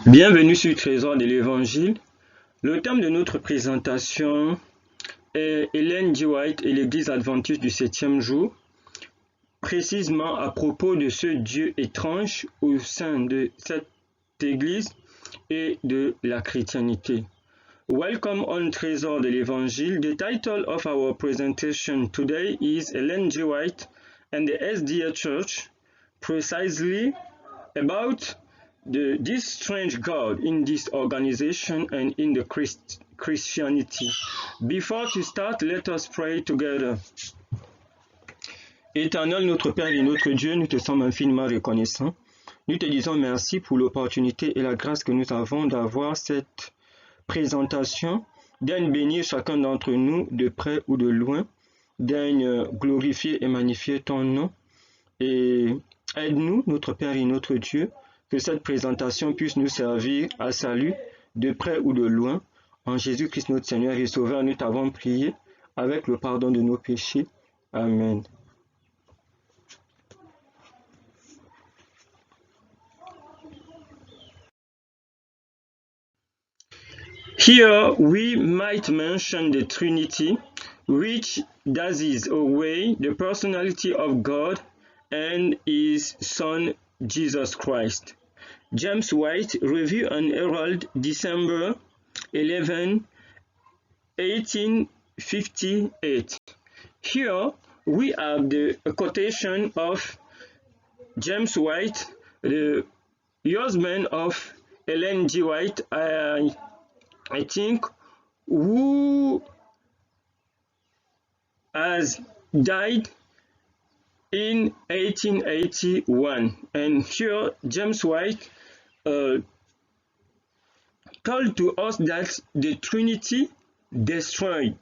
Bienvenue sur Trésor de l'Évangile. Le thème de notre présentation est Ellen G. White et l'Église adventiste du 7e jour, précisément à propos de ce Dieu étrange au sein de cette Église et de la chrétienté. Welcome on Trésor de l'Évangile. The title of our presentation today is Ellen G. White and the SDA Church, precisely about this strange God in this organization and in the Christianity. Before to start, let us pray together. Éternel, notre Père et notre Dieu, nous te sommes infiniment reconnaissants. Nous te disons merci pour l'opportunité et la grâce que nous avons d'avoir cette présentation. Daigne bénir chacun d'entre nous de près ou de loin. Daigne glorifier et magnifier ton nom. Et aide-nous, notre Père et notre Dieu, que cette présentation puisse nous servir à salut de près ou de loin. En Jésus-Christ notre Seigneur et Sauveur, nous t'avons prié avec le pardon de nos péchés. Amen. Here we might mention the Trinity, which does away the personality of God and His Son Jesus Christ. James White, Review and Herald, December 11, 1858. Here we have the quotation of James White, the husband of Ellen G. White, I think, who has died in 1881. And here James White told to us that the Trinity destroyed.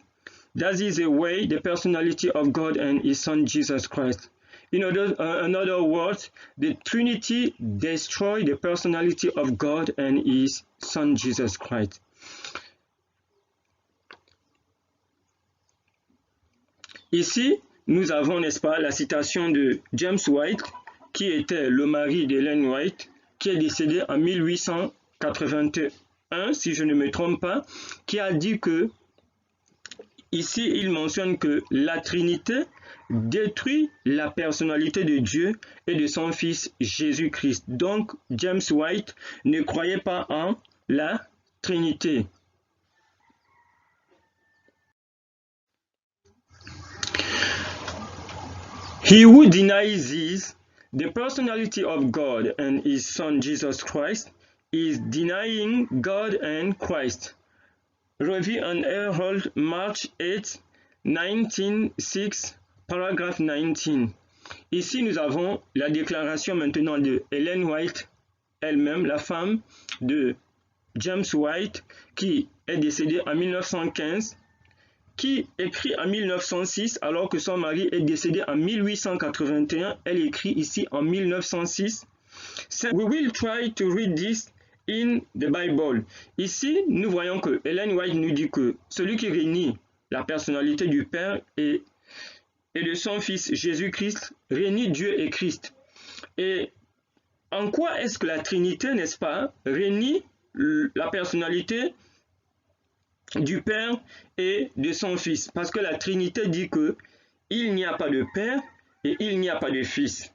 That is a way the personality of God and His Son Jesus Christ. In other words, the Trinity destroyed the personality of God and His Son Jesus Christ. Ici, nous avons, n'est-ce pas, la citation de James White, qui était le mari d'Ellen White, qui est décédé en 1881, si je ne me trompe pas, qui a dit que, ici, il mentionne que la Trinité détruit la personnalité de Dieu et de son Fils Jésus-Christ. Donc, James White ne croyait pas en la Trinité. He who denies this, the personality of God and His Son Jesus Christ, is denying God and Christ. Review and Herald, March 8, 1906, paragraphe 19. Ici, nous avons la déclaration maintenant de Ellen White elle-même, la femme de James White, qui est décédée en 1915, qui écrit en 1906 alors que son mari est décédé en 1881. Elle écrit ici en 1906. We will try to read this in the Bible. Ici, nous voyons que Ellen White nous dit que celui qui renie la personnalité du Père et de son Fils Jésus-Christ renie Dieu et Christ. Et en quoi est-ce que la Trinité, n'est-ce pas, renie la personnalité du Père et de son Fils? Parce que la Trinité dit que il n'y a pas de Père et il n'y a pas de Fils.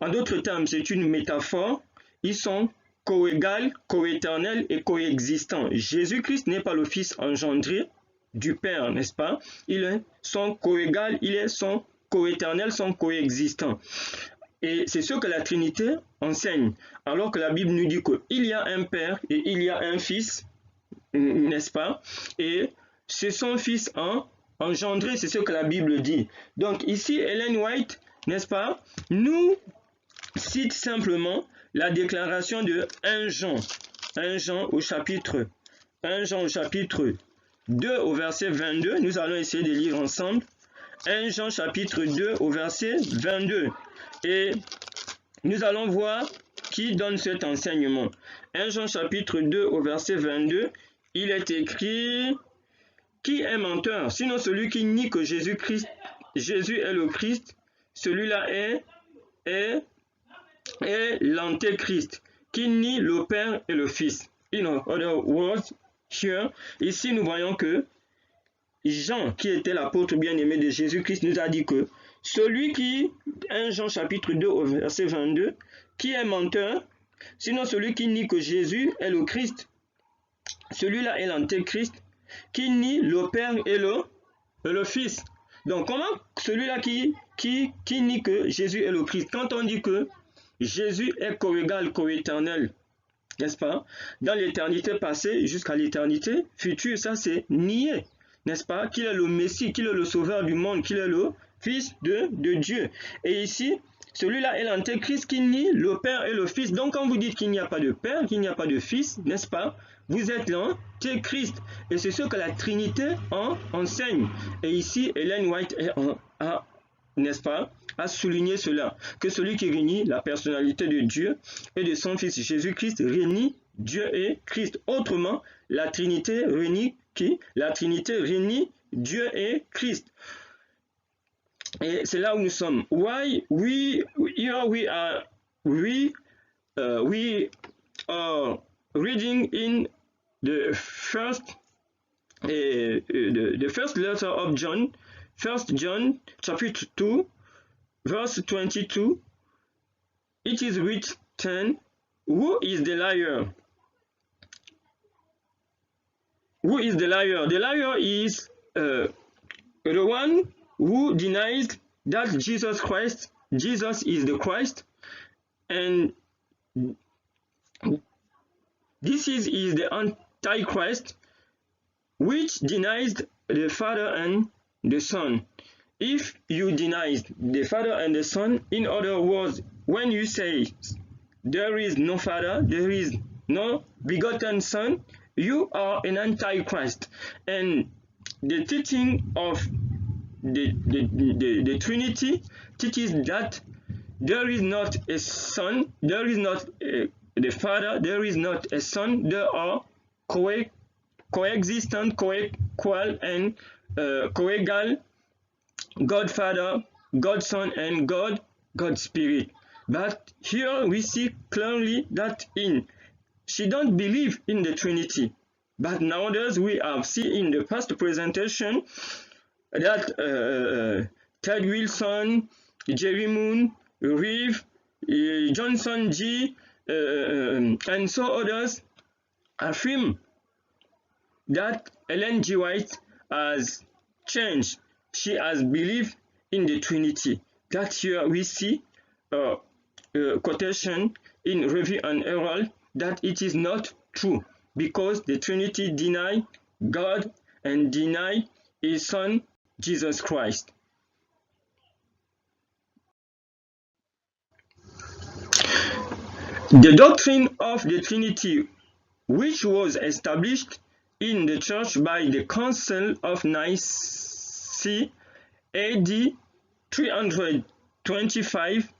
En d'autres termes, c'est une métaphore. Ils sont coégales, coéternels et coexistants. Jésus-Christ n'est pas le Fils engendré du Père, n'est-ce pas? Il est son coégal, il est son coéternel, son coexistant. Et c'est ce que la Trinité enseigne. Alors que la Bible nous dit qu'il y a un Père et il y a un Fils, n'est-ce pas? Et c'est son Fils engendré, c'est ce que la Bible dit. Donc ici, Ellen White, n'est-ce pas, nous cite simplement la déclaration de 1 Jean au chapitre 2 au verset 22. Nous allons essayer de lire ensemble 1 Jean chapitre 2 au verset 22. Et nous allons voir qui donne cet enseignement. 1 Jean chapitre 2 au verset 22. Il est écrit: qui est menteur, sinon celui qui nie que Jésus est le Christ, celui-là est l'antéchrist. qui nie le Père et le Fils. In other words, here, ici nous voyons que Jean, qui était l'apôtre bien-aimé de Jésus-Christ, nous a dit que celui qui, 1 Jean chapitre 2 au verset 22, qui est menteur, sinon celui qui nie que Jésus est le Christ, celui-là est l'antéchrist, qui nie le Père et le Fils. Donc comment celui-là qui nie que Jésus est le Christ, quand on dit que Jésus est co-égal, co-éternel, n'est-ce pas? Dans l'éternité passée jusqu'à l'éternité future, ça c'est nier, n'est-ce pas? Qu'il est le Messie, qu'il est le sauveur du monde, qu'il est le Fils de Dieu. Et ici, celui-là est l'antéchrist qui nie le Père et le Fils. Donc quand vous dites qu'il n'y a pas de Père, qu'il n'y a pas de Fils, n'est-ce pas? Vous êtes l'antéchrist. Et c'est ce que la Trinité enseigne. Et ici, Ellen White n'est-ce pas, a souligné cela, que celui qui réunit la personnalité de Dieu et de son Fils Jésus-Christ réunit Dieu et Christ. Autrement, la Trinité réunit qui? La Trinité réunit Dieu et Christ. Et c'est là où nous sommes. Why we are reading in the first letter of John, 1 John chapter 2, verse 22. It is written, who is the liar? Who is the liar? The liar is the one who denies that Jesus is the Christ, and this is the Antichrist, which denies the Father and the Son. If you deny the Father and the Son, in other words, when you say there is no Father, there is no begotten Son, you are an Antichrist. And the teaching of the Trinity teaches that there is not a Son, there is not the Father, there is not a Son, there are coexistent, co-equal, and co-egal God Father, God Son, and God Spirit. But here we see clearly that she don't believe in the Trinity. But nowadays we have seen in the past presentation that Ted Wilson, Jerry Moon, Reeve, Johnson G, and so others affirm that Ellen G. White has changed. She has believed in the Trinity. That here we see a quotation in Review and Herald that it is not true, because the Trinity deny God and deny His Son, Jesus Christ. The doctrine of the Trinity, which was established in the Church by the Council of Nicaea AD 325,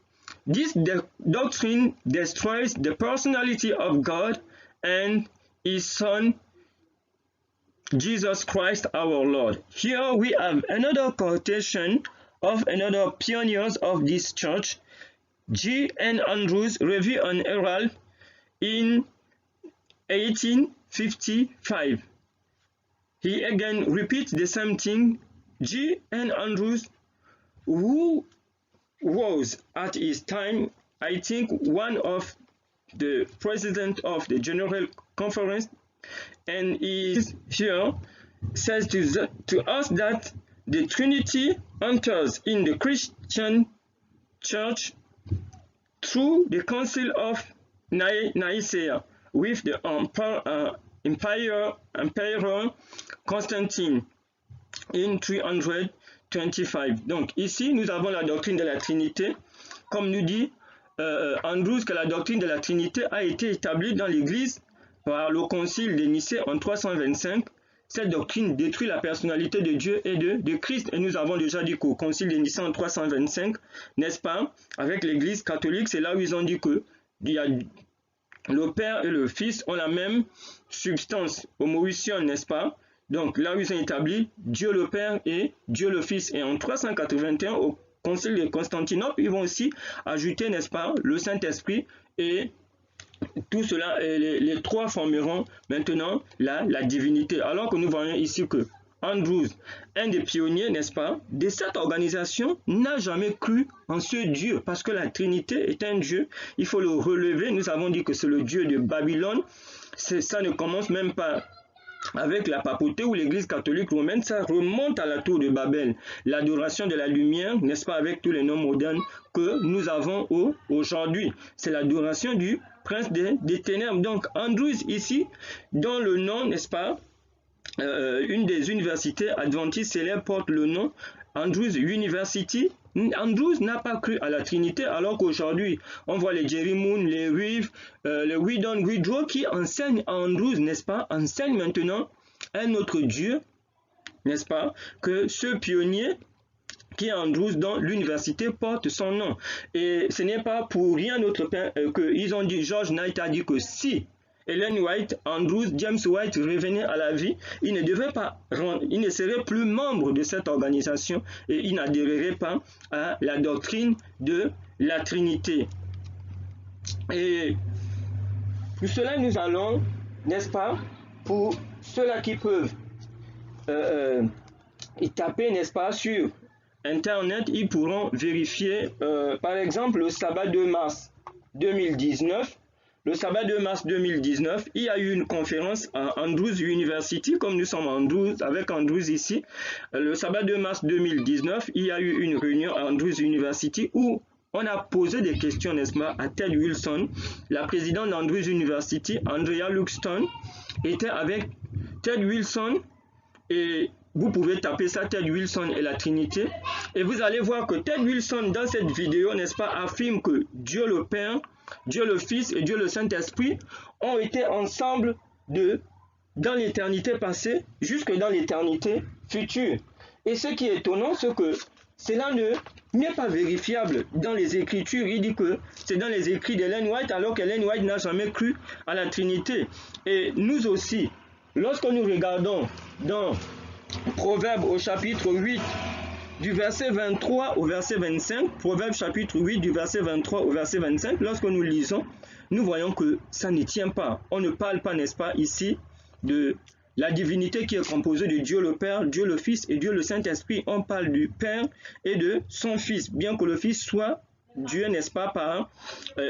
this doctrine destroys the personality of God and His Son, Jesus Christ our Lord. Here we have another quotation of another pioneers of this church, G. N. Andrews, Review and Herald, in 1855. He again repeats the same thing. G. N. Andrews, who was at his time, I think, one of the president of the General Conference, and he is here, says to us that the Trinity enters in the Christian Church through the Council of Nicaea with the Emperor Constantine in 325. Donc ici, nous avons la doctrine de la Trinité. Comme nous dit Andrews, que la doctrine de la Trinité a été établie dans l'Église par le Concile de Nicée en 325. Cette doctrine détruit la personnalité de Dieu et de Christ. Et nous avons déjà dit qu'au Concile de Nicée en 325, n'est-ce pas, avec l'Église catholique, c'est là où ils ont dit que le Père et le Fils ont la même substance, homoousion, n'est-ce pas? Donc là où ils ont établi Dieu le Père et Dieu le Fils. Et en 381, au Concile de Constantinople, ils vont aussi ajouter, n'est-ce pas, le Saint-Esprit et tout cela, les trois formeront maintenant la divinité. Alors que nous voyons ici que Andrews, un des pionniers, n'est-ce pas, de cette organisation, n'a jamais cru en ce Dieu, parce que la Trinité est un Dieu, il faut le relever. Nous avons dit que c'est le Dieu de Babylone. Ça ne commence même pas avec la papauté ou l'église catholique romaine, ça remonte à la tour de Babel. L'adoration de la lumière, n'est-ce pas, avec tous les noms modernes que nous avons aujourd'hui. C'est l'adoration du prince des ténèbres. Donc Andrews ici, dont le nom, n'est-ce pas, une des universités adventistes célèbres porte le nom Andrews University. Andrews n'a pas cru à la Trinité, alors qu'aujourd'hui, on voit les Jerry Moon, les Reeve, les Whedon Woodrow qui enseignent à Andrews, n'est-ce pas, enseignent maintenant un autre Dieu, n'est-ce pas, que ce pionnier qui est Andrews dans l'université porte son nom. Et ce n'est pas pour rien d'autre qu'ils ont dit, George Knight a dit que si Ellen White, Andrews, James White revenaient à la vie, il ne serait plus membre de cette organisation et il n'adhérerait pas à la doctrine de la Trinité. Et pour cela, nous allons, n'est-ce pas, pour ceux-là qui peuvent taper, n'est-ce pas, sur Internet, ils pourront vérifier, par exemple, le sabbat de mars 2019. Le sabbat de mars 2019, il y a eu une conférence à Andrews University, comme nous sommes avec Andrews ici. Le sabbat de mars 2019, il y a eu une réunion à Andrews University où on a posé des questions, n'est-ce pas, à Ted Wilson. La présidente d'Andrews University, Andrea Luxton, était avec Ted Wilson et vous pouvez taper ça, Ted Wilson et la Trinité. Et vous allez voir que Ted Wilson, dans cette vidéo, n'est-ce pas, affirme que Dieu le Père, Dieu le Fils et Dieu le Saint-Esprit ont été ensemble dans l'éternité passée jusque dans l'éternité future. Et ce qui est étonnant, c'est que cela n'est pas vérifiable dans les Écritures. Il dit que c'est dans les écrits d'Ellen White, alors qu'Ellen White n'a jamais cru à la Trinité. Et nous aussi, lorsque nous regardons dans Proverbes au chapitre 8, du verset 23 au verset 25, Proverbe chapitre 8 du verset 23 au verset 25, lorsque nous lisons, nous voyons que ça ne tient pas. On ne parle pas, n'est-ce pas, ici de la divinité qui est composée de Dieu le Père, Dieu le Fils et Dieu le Saint-Esprit. On parle du Père et de son Fils, bien que le Fils soit Dieu, n'est-ce pas, par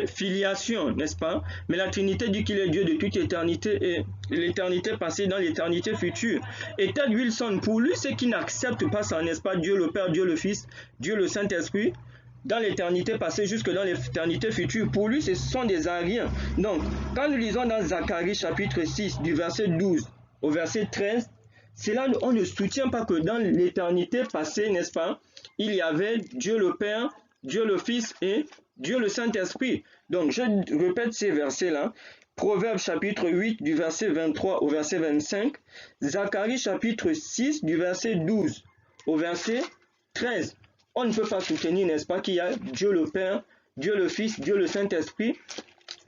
filiation, n'est-ce pas? Mais la Trinité dit qu'il est Dieu de toute éternité et l'éternité passée dans l'éternité future. Et Ted Wilson, pour lui, ceux qui n'acceptent pas ça, n'est-ce pas, Dieu le Père, Dieu le Fils, Dieu le Saint-Esprit, dans l'éternité passée jusque dans l'éternité future, pour lui, ce sont des ariens. Donc, quand nous lisons dans Zacharie chapitre 6, du verset 12 au verset 13, c'est là on ne soutient pas que dans l'éternité passée, n'est-ce pas, il y avait Dieu le Père, Dieu le Fils et Dieu le Saint-Esprit. Donc, je répète ces versets-là. Proverbe chapitre 8 du verset 23 au verset 25. Zacharie chapitre 6 du verset 12 au verset 13. On ne peut pas soutenir, n'est-ce pas, qu'il y a Dieu le Père, Dieu le Fils, Dieu le Saint-Esprit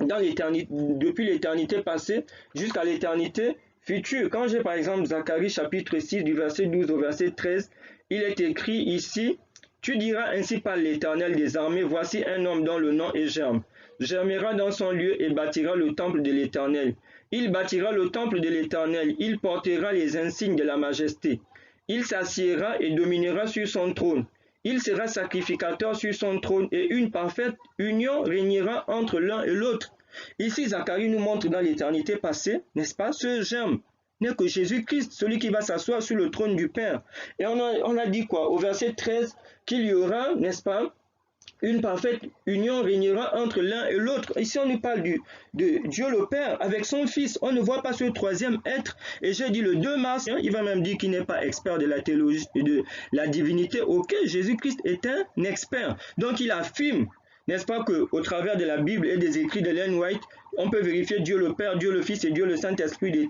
dans l'éternité, depuis l'éternité passée jusqu'à l'éternité future. Quand j'ai par exemple Zacharie chapitre 6 du verset 12 au verset 13, il est écrit ici: tu diras ainsi par l'Éternel des armées, voici un homme dont le nom est Germe. Germera dans son lieu et bâtira le temple de l'Éternel. Il bâtira le temple de l'Éternel, il portera les insignes de la majesté. Il s'assiera et dominera sur son trône. Il sera sacrificateur sur son trône et une parfaite union régnera entre l'un et l'autre. Ici, Zacharie nous montre dans l'éternité passée, n'est-ce pas, ce Germe n'est que Jésus-Christ, celui qui va s'asseoir sur le trône du Père. Et on a dit quoi? Au verset 13, qu'il y aura, n'est-ce pas, une parfaite union régnera entre l'un et l'autre. Ici, on nous parle de Dieu le Père avec son Fils. On ne voit pas ce troisième être. Et j'ai dit le 2 mars, il va même dire qu'il n'est pas expert de la théologie et de la divinité. Ok, Jésus-Christ est un expert. Donc, il affirme, n'est-ce pas, qu'au travers de la Bible et des écrits de Ellen White, on peut vérifier Dieu le Père, Dieu le Fils et Dieu le Saint-Esprit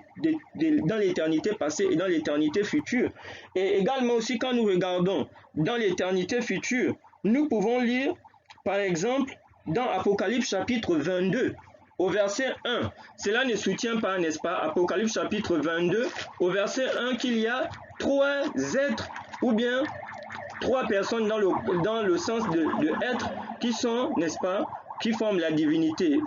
dans l'éternité passée et dans l'éternité future. Et également aussi, quand nous regardons dans l'éternité future, nous pouvons lire, par exemple, dans Apocalypse chapitre 22, au verset 1. Cela ne soutient pas, n'est-ce pas, Apocalypse chapitre 22, au verset 1, qu'il y a 3 êtres, ou bien 3 personnes dans le sens de être, qui sont, n'est-ce pas, qui forment la divinité.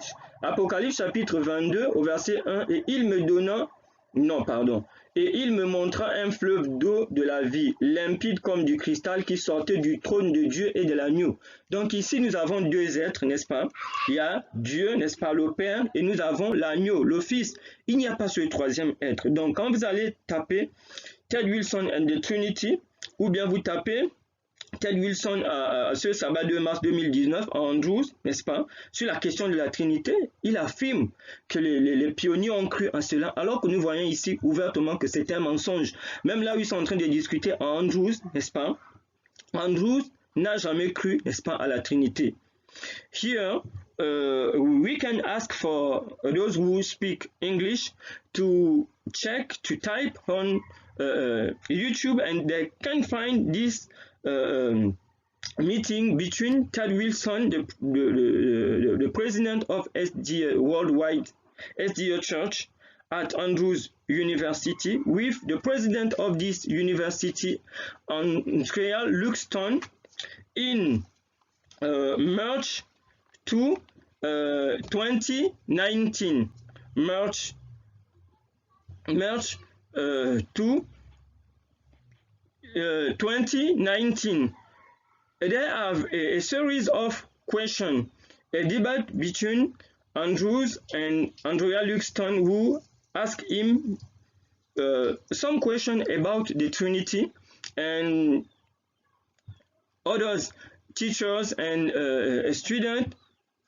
Apocalypse chapitre 22 au verset 1, et il me donna, non, pardon, et il me montra un fleuve d'eau de la vie, limpide comme du cristal qui sortait du trône de Dieu et de l'agneau. Donc ici, nous avons deux êtres, n'est-ce pas? Il y a Dieu, n'est-ce pas, le Père, et nous avons l'agneau, le Fils. Il n'y a pas ce troisième être. Donc quand vous allez taper Ted Wilson and the Trinity, ou bien vous tapez Ted Wilson ce sabbat 2 mars 2019 à Andrews, n'est-ce pas, sur la question de la Trinité, il affirme que les pionniers ont cru à cela, alors que nous voyons ici ouvertement que c'est un mensonge. Même là où ils sont en train de discuter à Andrews, n'est-ce pas, Andrews n'a jamais cru, n'est-ce pas, à la Trinité. Here, we can ask for those who speak English to check, to type on YouTube, and they can find this meeting between Ted Wilson, the president of SDA Worldwide SDA Church at Andrews University, with the president of this university, Andrea Luxton, in March 2, 2019. March 2, 2019. They have a series of questions, a debate between Andrews and Andrea Luxton, who asked him some questions about the Trinity, and others, teachers and students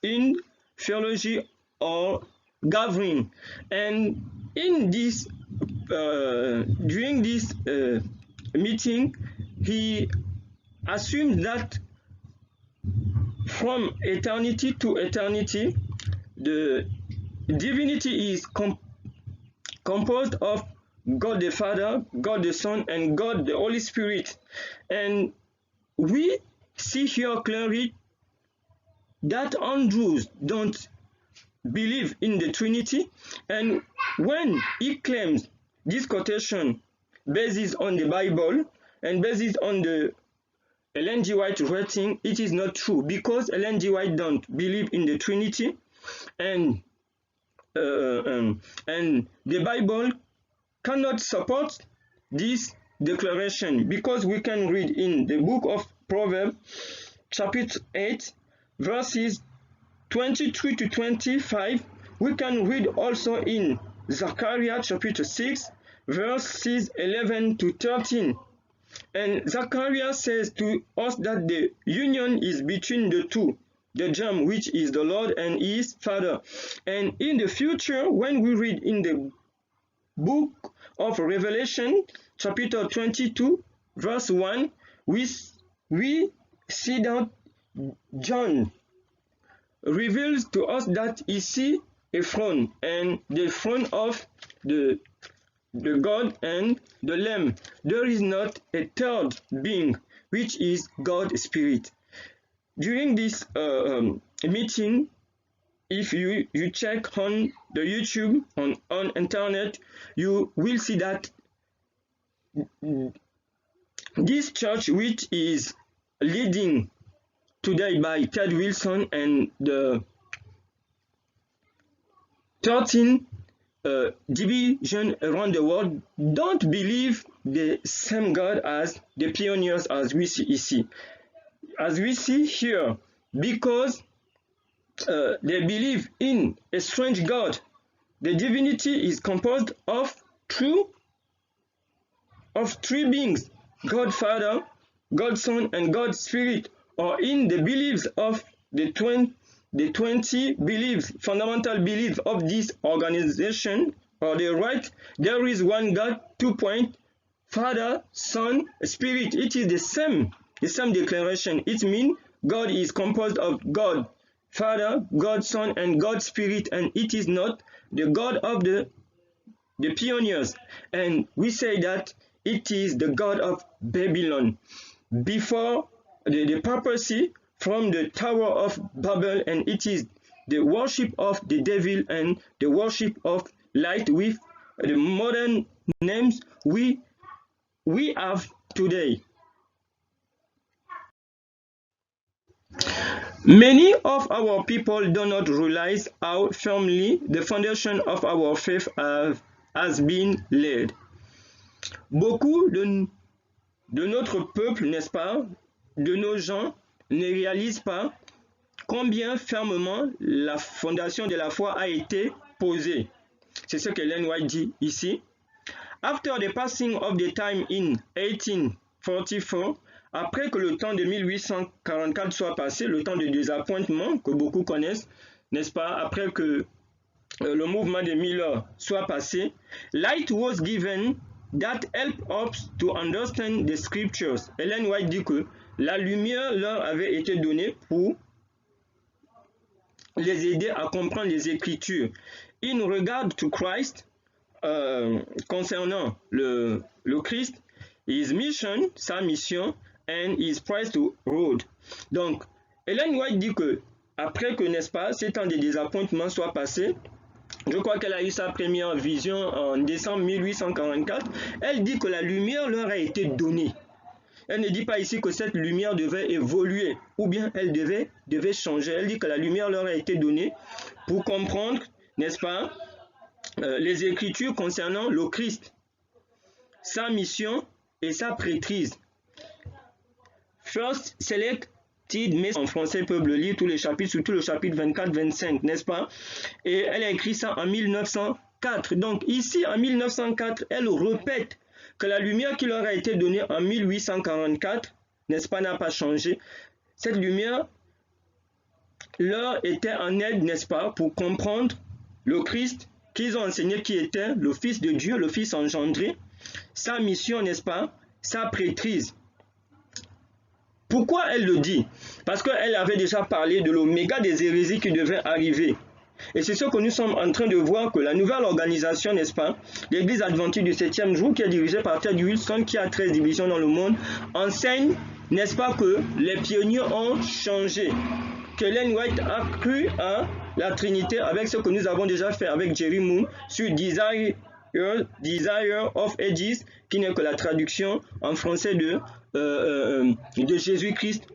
in theology or gathering. And in this, during this meeting, he assumed that from eternity to eternity, the divinity is composed of God the Father, God the Son, and God the Holy Spirit. And we see here clearly that Andrews don't believe in the Trinity, and when he claims this quotation based on the Bible and based on the Ellen G. White writing, it is not true, because Ellen G. White don't believe in the Trinity, and the Bible cannot support this declaration, because we can read in the book of Proverbs chapter 8 verses 23 to 25. We can read also in Zechariah chapter 6 verses 11 to 13. And Zechariah says to us that the union is between the two, the gem, which is the Lord and his Father. And in the future, when we read in the book of Revelation chapter 22 verse 1, we see that John reveals to us that he sees a throne, and the throne of the God and the Lamb. There is not a third being, which is God Spirit. During this meeting, if you check on the YouTube, on internet, you will see that this church, which is leading today by Ted Wilson and the 13 division around the world, don't believe the same God as the pioneers as we see here, because they believe in a strange God. The divinity is composed of three beings: God Father, God Son, and God Spirit. Or in the beliefs of the 20 beliefs, fundamental beliefs of this organization, or the right, there is one God, 2 point, Father, Son, Spirit. It is the same declaration. It means God is composed of God Father, God Son, and God Spirit, and it is not the God of the pioneers. And we say that it is the God of Babylon, before the papacy, from the Tower of Babel, and it is the worship of the devil and the worship of light, with the modern names we have today. Many of our people do not realize how firmly the foundation of our faith has been laid. Beaucoup de notre peuple, n'est-ce pas, de nos gens, ne réalisent pas combien fermement la fondation de la foi a été posée. C'est ce que Ellen White dit ici. After the passing of the time in 1844, après que le temps de 1844 soit passé, le temps de désappointement que beaucoup connaissent, n'est-ce pas, après que le mouvement de Miller soit passé, light was given that helped us to understand the scriptures. Ellen White dit que la lumière leur avait été donnée pour les aider à comprendre les Écritures. In regard to Christ, concernant le Christ, his mission, sa mission, and his priesthood. Donc, Ellen White dit que après que, n'est-ce pas, ces temps de désappointement soient passés, je crois qu'elle a eu sa première vision en décembre 1844, elle dit que la lumière leur a été donnée. Elle ne dit pas ici que cette lumière devait évoluer ou bien elle devait changer. Elle dit que la lumière leur a été donnée pour comprendre, n'est-ce pas, les Écritures concernant le Christ, sa mission et sa prêtrise. First selected, mais en français peuvent le lire tous les chapitres, surtout le chapitre 24-25, n'est-ce pas? Et elle a écrit ça en 1904. Donc ici, en 1904, elle répète que la lumière qui leur a été donnée en 1844, n'est-ce pas, n'a pas changé. Cette lumière leur était en aide, n'est-ce pas, pour comprendre le Christ qu'ils ont enseigné qui était le Fils de Dieu, le Fils engendré, sa mission, n'est-ce pas, sa prêtrise. Pourquoi elle le dit? Parce qu'elle avait déjà parlé de l'oméga des hérésies qui devait arriver. Et c'est ce que nous sommes en train de voir, que la nouvelle organisation, n'est-ce pas, l'Église adventiste du 7e jour, qui est dirigée par Ted Wilson, qui a 13 divisions dans le monde, enseigne, n'est-ce pas, que les pionniers ont changé. Que Ellen White a cru à la Trinité avec ce que nous avons déjà fait avec Jerry Moon sur Desire of Ages, qui n'est que la traduction en français de Jésus-Christ.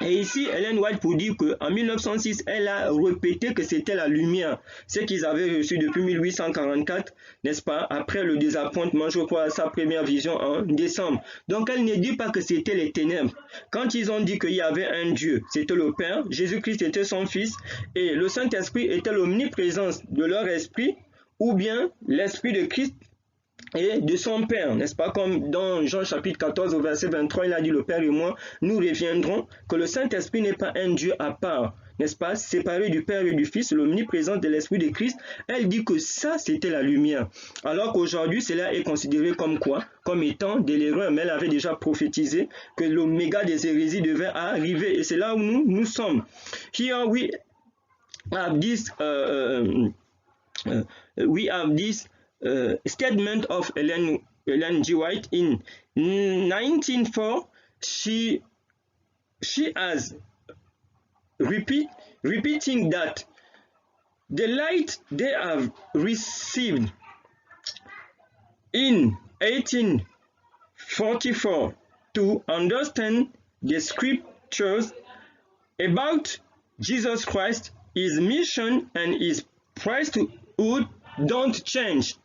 Et ici, Ellen White pour dire qu'en 1906, elle a répété que c'était la lumière, ce qu'ils avaient reçu depuis 1844, n'est-ce pas, après le désappointement, je crois, sa première vision en décembre. Donc, elle ne dit pas que c'était les ténèbres. Quand ils ont dit qu'il y avait un Dieu, c'était le Père, Jésus-Christ était son Fils, et le Saint-Esprit était l'omniprésence de leur esprit, ou bien l'Esprit de Christ et de son Père, n'est-ce pas, comme dans Jean chapitre 14 au verset 23, il a dit, le Père et moi, nous reviendrons, que le Saint-Esprit n'est pas un Dieu à part, n'est-ce pas, séparé du Père et du Fils, l'omniprésence de l'Esprit de Christ. Elle dit que ça, c'était la lumière. Alors qu'aujourd'hui, cela est considéré comme quoi? Comme étant de l'erreur, mais elle avait déjà prophétisé que l'oméga des hérésies devait arriver, et c'est là où nous sommes. Here we have this, statement of Ellen G. White in 1904. She has repeating that the light they have received in 1844 to understand the scriptures about Jesus Christ, his mission and his priesthood don't change.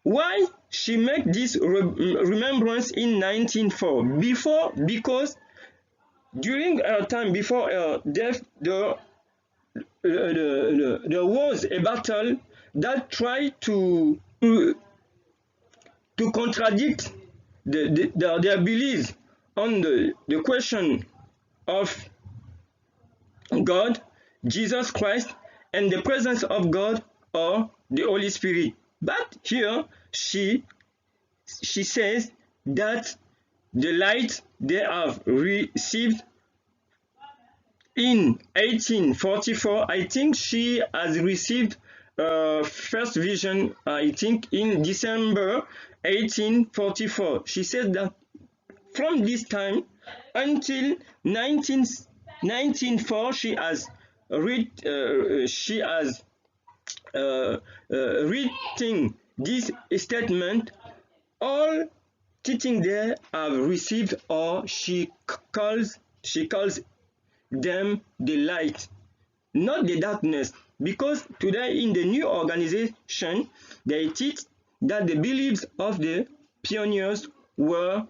Why she make this remembrance in 1904? Because during her time, before her death, there was a battle that tried to contradict their beliefs on the question of God, Jesus Christ, and the presence of God or the Holy Spirit. But here she says that the light they have received in 1844, I think she has received first vision, I think, in December 1844. She said that from this time until 1904, she has reading this statement. All teaching there have received, or she calls them the light, not the darkness. Because today in the new organization, they teach that the beliefs of the pioneers were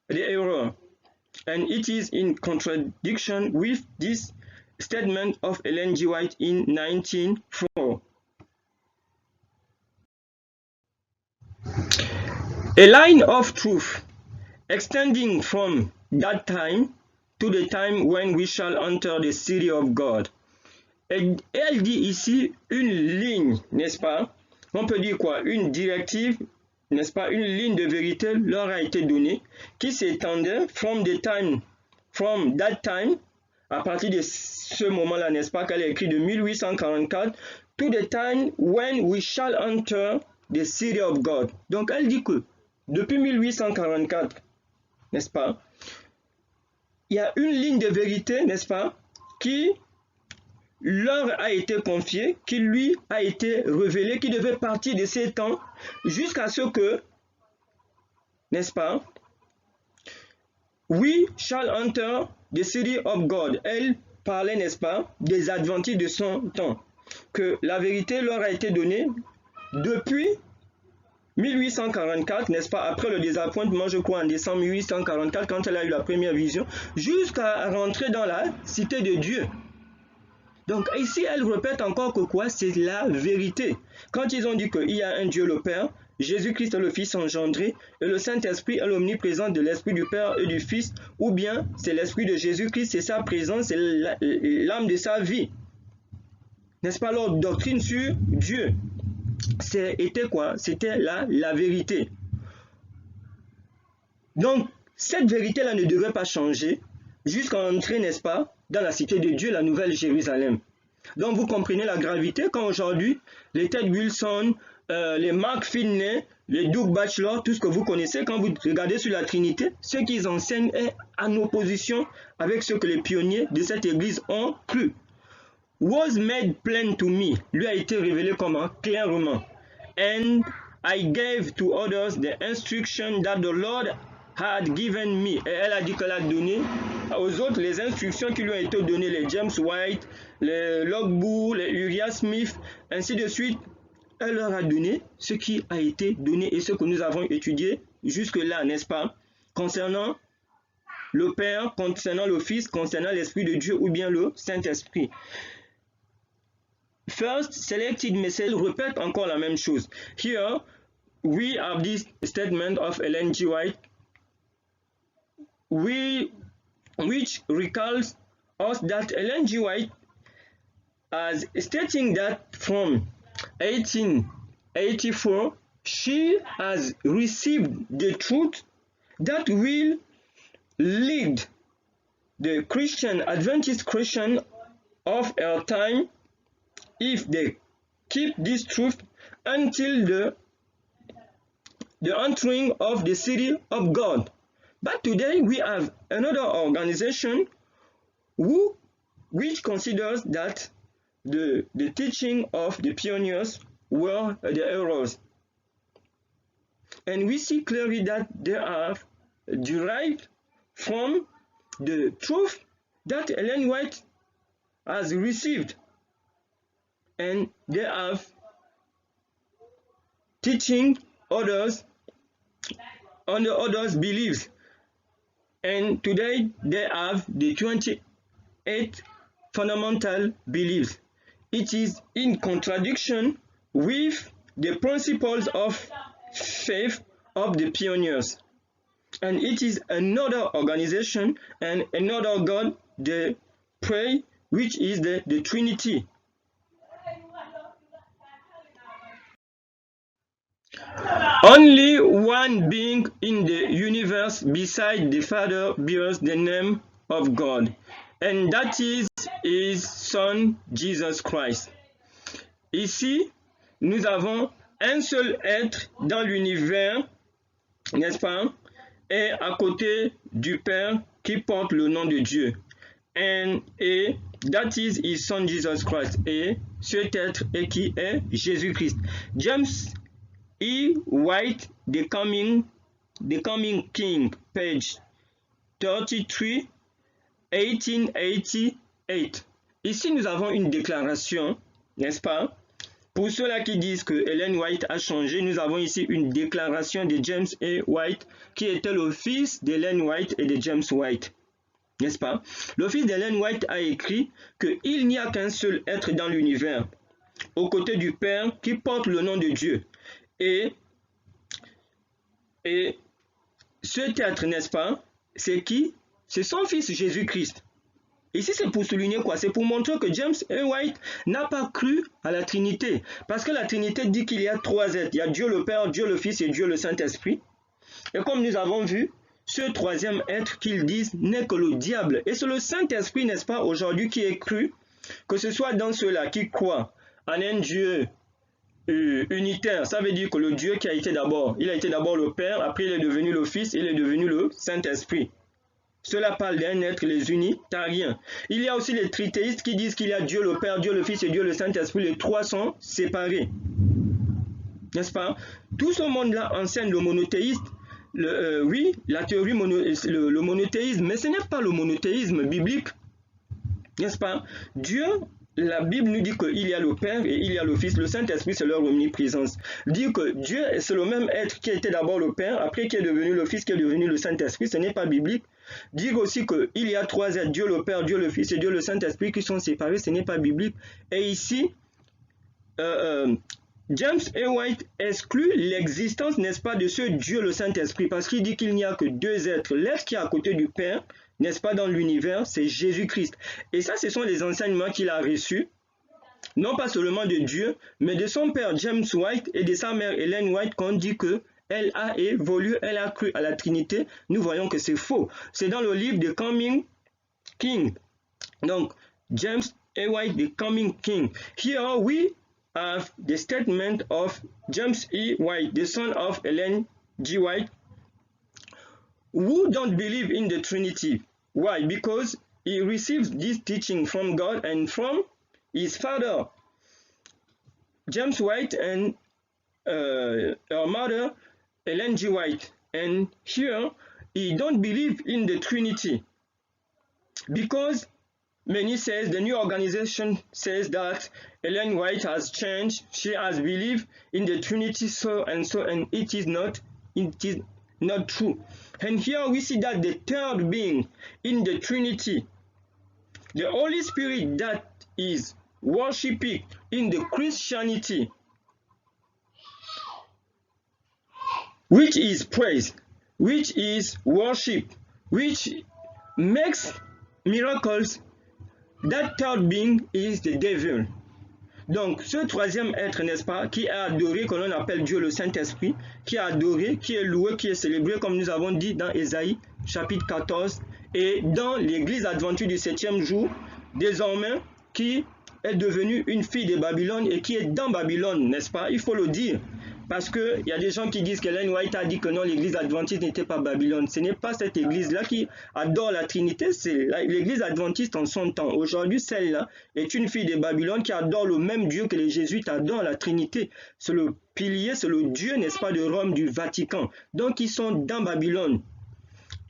the error. And it is in contradiction with this statement of Ellen G. White in 1904. A line of truth extending from that time to the time when we shall enter the city of God. Elle dit ici une ligne, n'est-ce pas? On peut dire quoi? Une directive, n'est-ce pas? Une ligne de vérité leur a été donnée qui s'étendait from that time, à partir de ce moment-là, n'est-ce pas? Qu'elle a écrit de 1844, to the time when we shall enter the city of God. Donc elle dit que depuis 1844, n'est-ce pas? Il y a une ligne de vérité, n'est-ce pas? Qui leur a été confiée, qui lui a été révélée, qui devait partir de ces temps jusqu'à ce que, n'est-ce pas, we shall enter the city of God. Elle parlait, n'est-ce pas, des adventistes de son temps, que la vérité leur a été donnée depuis 1844, n'est-ce pas, après le désappointement, je crois, en décembre 1844, quand elle a eu la première vision, jusqu'à rentrer dans la cité de Dieu. Donc ici, elle répète encore que quoi? C'est la vérité. Quand ils ont dit qu'il y a un Dieu le Père, Jésus-Christ est le Fils engendré, et le Saint-Esprit est l'omniprésence de l'Esprit du Père et du Fils, ou bien c'est l'Esprit de Jésus-Christ, c'est sa présence, c'est l'âme de sa vie. N'est-ce pas leur doctrine sur Dieu? C'était quoi? C'était la vérité. Donc, cette vérité-là ne devait pas changer jusqu'à entrer, n'est-ce pas, dans la cité de Dieu, la Nouvelle Jérusalem. Donc, vous comprenez la gravité quand aujourd'hui, les Ted Wilson, les Mark Finney, les Doug Batchelor, tout ce que vous connaissez, quand vous regardez sur la Trinité, ce qu'ils enseignent est en opposition avec ce que les pionniers de cette église ont cru. Was made plain to me, lui a été révélé comment? Clairement. And I gave to others the instruction that the Lord had given me. Et elle a dit qu'elle a donné aux autres les instructions qui lui ont été données, les James White, les Logbourg, les Uriah Smith, ainsi de suite. Elle leur a donné ce qui a été donné et ce que nous avons étudié jusque-là, n'est-ce pas? Concernant le Père, concernant le Fils, concernant l'Esprit de Dieu ou bien le Saint-Esprit. First selected message répète encore la même chose. Here we have this statement of Ellen G. White, which recalls us that Ellen G. White, as stating that from 1884, she has received the truth that will lead the Adventist Christian of her time, if they keep this truth until the entering of the city of God. But today we have another organization which considers that the teaching of the pioneers were the errors. And we see clearly that they are derived from the truth that Ellen White has received. And they have teaching others on the others' beliefs. And today they have the 28 fundamental beliefs. It is in contradiction with the principles of faith of the pioneers. And it is another organization and another God they pray, which is the Trinity. Only one being in the universe beside the Father bears the name of God, and that is His Son, Jesus Christ. Ici, nous avons un seul être dans l'univers, n'est-ce pas, et à côté du Père qui porte le nom de Dieu. And that is His Son, Jesus Christ. Et cet être est qui est Jésus-Christ. James E. White, The Coming King, page 33, 1888. Ici, nous avons une déclaration, n'est-ce pas? Pour ceux-là qui disent que Ellen White a changé, nous avons ici une déclaration de James A. White, qui était le fils d'Ellen White et de James White, n'est-ce pas? Le fils d'Ellen White a écrit qu'il n'y a qu'un seul être dans l'univers, aux côtés du Père, qui porte le nom de Dieu. Et cet être, n'est-ce pas? C'est qui? C'est son fils Jésus-Christ. Ici, c'est pour souligner quoi? C'est pour montrer que James A. White n'a pas cru à la Trinité. Parce que la Trinité dit qu'il y a trois êtres. Il y a Dieu le Père, Dieu le Fils et Dieu le Saint-Esprit. Et comme nous avons vu, ce troisième être qu'ils disent n'est que le diable. Et c'est le Saint-Esprit, n'est-ce pas, aujourd'hui qui est cru, que ce soit dans ceux-là qui croient en un Dieu unitaire. Ça veut dire que le Dieu qui a été d'abord, il a été d'abord le Père, après il est devenu le Fils, il est devenu le Saint-Esprit. Cela parle d'un être, les unitariens. Il y a aussi les trithéistes qui disent qu'il y a Dieu le Père, Dieu le Fils et Dieu le Saint-Esprit. Les trois sont séparés. N'est-ce pas? Tout ce monde-là enseigne le monothéiste. Oui, la théorie, le monothéisme, mais ce n'est pas le monothéisme biblique. N'est-ce pas? Dieu, la Bible nous dit qu'il y a le Père et il y a le Fils. Le Saint-Esprit, c'est leur omniprésence. Dire que Dieu, c'est le même être qui était d'abord le Père, après qui est devenu le Fils, qui est devenu le Saint-Esprit, ce n'est pas biblique. Dire aussi qu'il y a trois êtres, Dieu le Père, Dieu le Fils et Dieu le Saint-Esprit qui sont séparés, ce n'est pas biblique. Et ici, James A. White exclut l'existence, n'est-ce pas, de ce Dieu le Saint-Esprit, parce qu'il dit qu'il n'y a que deux êtres. L'être qui est à côté du Père, n'est-ce pas, dans l'univers, c'est Jésus-Christ. Et ça, ce sont les enseignements qu'il a reçus, non pas seulement de Dieu, mais de son père James White et de sa mère Ellen White, qu'on dit que elle a évolué, elle a cru à la Trinité. Nous voyons que c'est faux. C'est dans le livre de Coming King. Donc, James A. White, The Coming King. Here we have the statement of James E. White, the son of Ellen G. White, who don't believe in the Trinity. Why? Because he received this teaching from God and from his father, James White, and her mother, Ellen G. White. And here, he don't believe in the Trinity because many says the new organization says that Ellen White has changed. She has believed in the Trinity so, and it is not true. And here we see that the third being in the Trinity, the Holy Spirit that is worshipping in the Christianity, which is praise, which is worship, which makes miracles, that third being is the devil. Donc, ce troisième être, n'est-ce pas, qui est adoré, que l'on appelle Dieu le Saint-Esprit, qui est adoré, qui est loué, qui est célébré, comme nous avons dit dans Ésaïe, chapitre 14, et dans l'église adventiste du 7e jour, désormais, qui est devenue une fille de Babylone et qui est dans Babylone, n'est-ce pas? Il faut le dire. Parce qu'il y a des gens qui disent qu'Ellen White a dit que non, l'église adventiste n'était pas Babylone. Ce n'est pas cette église-là qui adore la Trinité, c'est l'église adventiste en son temps. Aujourd'hui, celle-là est une fille de Babylone qui adore le même Dieu que les jésuites adorent, la Trinité. C'est le pilier, c'est le Dieu, n'est-ce pas, de Rome, du Vatican. Donc, ils sont dans Babylone.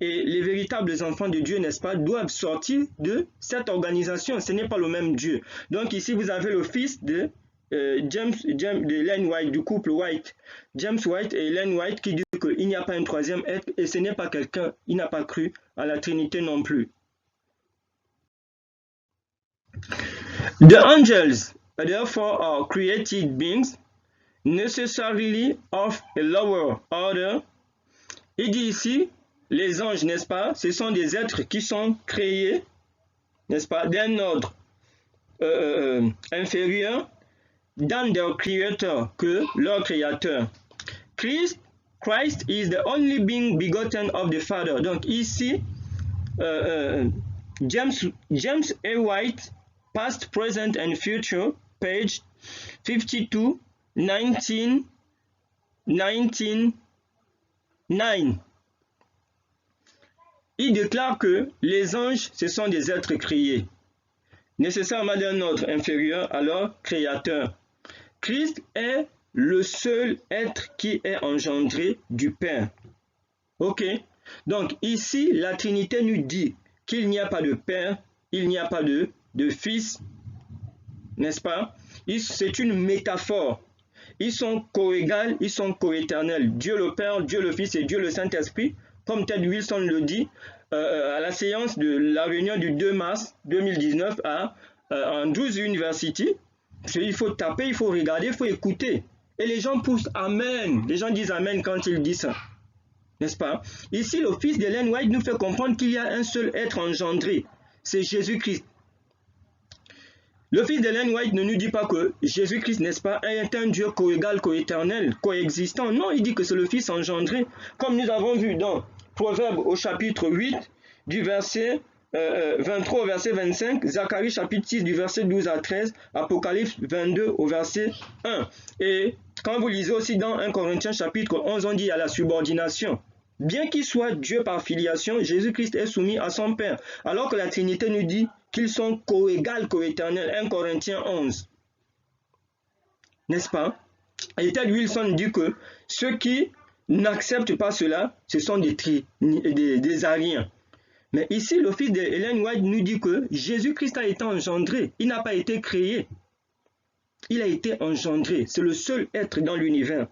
Et les véritables enfants de Dieu, n'est-ce pas, doivent sortir de cette organisation. Ce n'est pas le même Dieu. Donc, ici, vous avez le fils de de Ellen White, du couple White, James White et Ellen White, qui dit qu'il n'y a pas un troisième être et ce n'est pas quelqu'un, il n'a pas cru à la Trinité non plus. The angels, therefore, are created beings, necessarily of a lower order. Il dit ici, les anges, n'est-ce pas, ce sont des êtres qui sont créés, n'est-ce pas, d'un ordre inférieur dans their creator que leur créateur. Christ is the only being begotten of the Father. Donc ici, James A. White, Past, Present and Future, page 52, 1999. Il déclare que les anges, ce sont des êtres créés, nécessairement d'un ordre inférieur à leur créateur. Christ est le seul être qui est engendré du Père. Ok? Donc ici, la Trinité nous dit qu'il n'y a pas de Père, il n'y a pas de Fils, n'est-ce pas? C'est une métaphore. Ils sont coégales, ils sont coéternels. Dieu le Père, Dieu le Fils et Dieu le Saint-Esprit, comme Ted Wilson le dit à la séance de la réunion du 2 mars 2019 à Andrews University. Il faut taper, il faut regarder, il faut écouter. Et les gens poussent Amen. Les gens disent Amen quand ils disent ça. N'est-ce pas? Ici, le fils d'Ellen White nous fait comprendre qu'il y a un seul être engendré. C'est Jésus-Christ. Le fils d'Ellen White ne nous dit pas que Jésus-Christ, n'est-ce pas, est un Dieu coégal, coéternel, coexistant. Non, il dit que c'est le fils engendré. Comme nous avons vu dans Proverbe au chapitre 8, du verset 23 au verset 25, Zacharie chapitre 6 du verset 12 à 13, Apocalypse 22 au verset 1. Et quand vous lisez aussi dans 1 Corinthiens chapitre 11, on dit à la subordination. Bien qu'il soit Dieu par filiation, Jésus-Christ est soumis à son Père, alors que la Trinité nous dit qu'ils sont coégales, coéternels. 1 Corinthiens 11. N'est-ce pas? Et Ted Wilson dit que ceux qui n'acceptent pas cela, ce sont des ariens. Mais ici, le fils d'Ellen White nous dit que Jésus-Christ a été engendré. Il n'a pas été créé. Il a été engendré. C'est le seul être dans l'univers.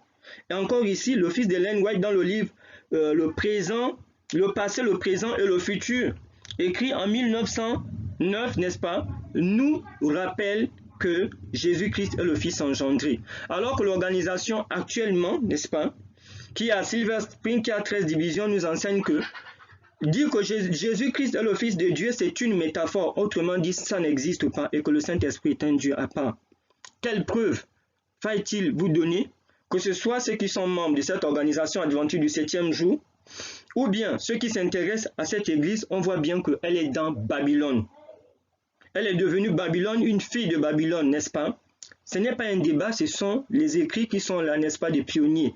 Et encore ici, le fils d'Ellen White dans le livre le présent, le passé, le présent et le futur, écrit en 1909, n'est-ce pas, nous rappelle que Jésus-Christ est le Fils engendré. Alors que l'organisation actuellement, n'est-ce pas, qui a Silver Spring, qui a 13 divisions, nous enseigne que dire que Jésus-Christ est le Fils de Dieu, c'est une métaphore. Autrement dit, ça n'existe pas et que le Saint-Esprit est un Dieu à part. Quelle preuve va-t-il vous donner? Que ce soit ceux qui sont membres de cette organisation adventiste du 7e jour, ou bien ceux qui s'intéressent à cette église, on voit bien qu'elle est dans Babylone. Elle est devenue Babylone, une fille de Babylone, n'est-ce pas? Ce n'est pas un débat, ce sont les écrits qui sont là, n'est-ce pas, des pionniers.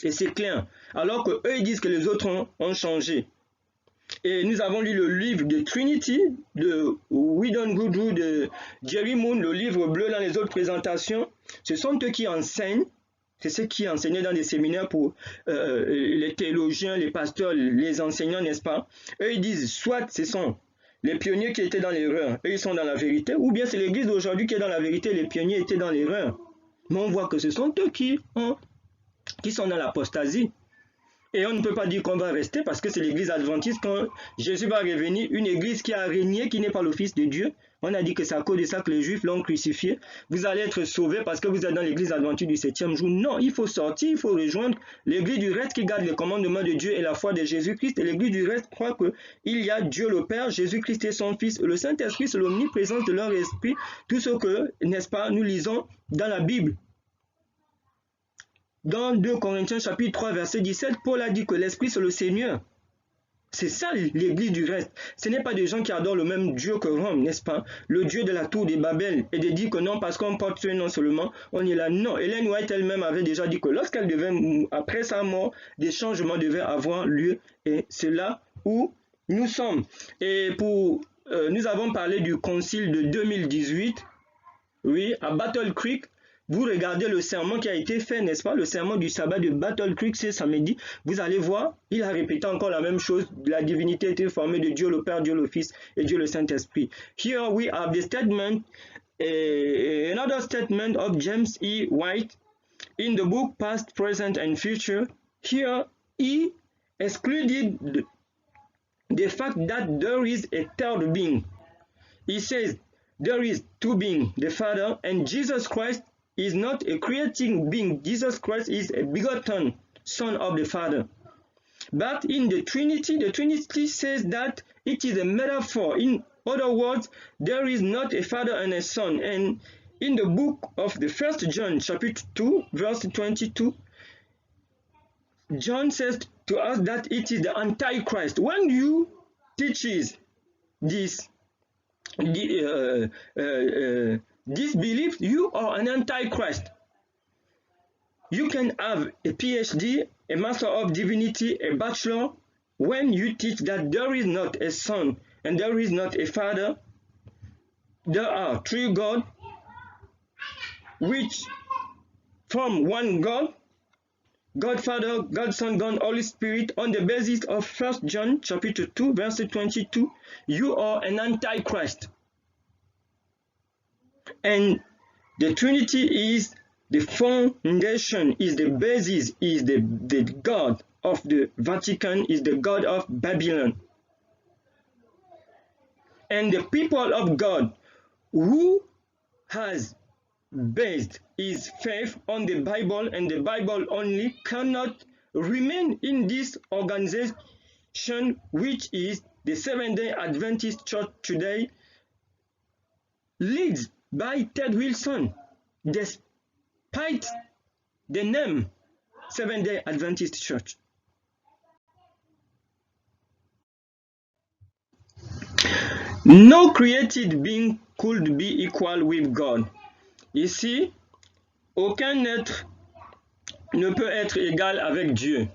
Et c'est clair. Alors qu'eux, ils disent que les autres ont changé. Et nous avons lu le livre de Trinity, de Whedon Goodrew, de Jerry Moon, le livre bleu dans les autres présentations. Ce sont eux qui enseignent, c'est ceux qui enseignaient dans des séminaires pour les théologiens, les pasteurs, les enseignants, n'est-ce pas? Eux, ils disent, soit ce sont les pionniers qui étaient dans l'erreur, eux, ils sont dans la vérité, ou bien c'est l'église d'aujourd'hui qui est dans la vérité, les pionniers étaient dans l'erreur. Mais on voit que ce sont eux qui sont dans l'apostasie. Et on ne peut pas dire qu'on va rester parce que c'est l'église adventiste. Quand Jésus va revenir, une église qui a régné, qui n'est pas le Fils de Dieu, on a dit que c'est à cause de ça que les Juifs l'ont crucifié. Vous allez être sauvés parce que vous êtes dans l'église adventiste du 7e jour. Non, il faut sortir, il faut rejoindre l'église du reste qui garde les commandements de Dieu et la foi de Jésus-Christ. Et l'église du reste croit qu'il y a Dieu le Père, Jésus-Christ et son Fils. Le Saint-Esprit, c'est l'omniprésence de leur esprit. Tout ce que, n'est-ce pas, nous lisons dans la Bible. Dans 2 Corinthiens chapitre 3 verset 17, Paul a dit que l'Esprit c'est le Seigneur. C'est ça l'église du reste. Ce n'est pas des gens qui adorent le même Dieu que Rome, n'est-ce pas? Le Dieu de la tour de Babel. Et de dire que non, parce qu'on porte ce nom seulement, on est là. Non, Ellen White elle-même avait déjà dit que lorsqu'elle devait, après sa mort, des changements devaient avoir lieu. Et c'est là où nous sommes. Et nous avons parlé du concile de 2018, oui, à Battle Creek. Vous regardez le sermon qui a été fait, n'est-ce pas? Le sermon du sabbat de Battle Creek, c'est samedi. Vous allez voir, il a répété encore la même chose. La divinité était formée de Dieu le Père, Dieu le Fils et Dieu le Saint-Esprit. Here we have the statement, another statement of James E. White in the book Past, Present and Future. Here he excluded the fact that there is a third being. He says there is two beings, the Father and Jesus Christ is not a creating being. Jesus Christ is a begotten Son of the Father. But in the Trinity says that it is a metaphor. In other words, there is not a Father and a Son. And in the book of the 1 John, chapter 2, verse 22, John says to us that it is the Antichrist. When you teaches this, this belief, you are an antichrist. You can have a PhD, a Master of Divinity, a Bachelor. When you teach that there is not a Son and there is not a Father, there are three gods which form one God, God Father, God Son, God Holy Spirit, on the basis of 1 John chapter 2, verse 22, you are an antichrist. And the Trinity is the foundation, is the basis, is the God of the Vatican, is the God of Babylon. And the people of God who has based his faith on the Bible and the Bible only cannot remain in this organization, which is the Seventh-day Adventist Church today, led by Ted Wilson, despite the name Seventh-day Adventist Church. No created being could be equal with God. Ici, aucun être ne peut être égal avec Dieu.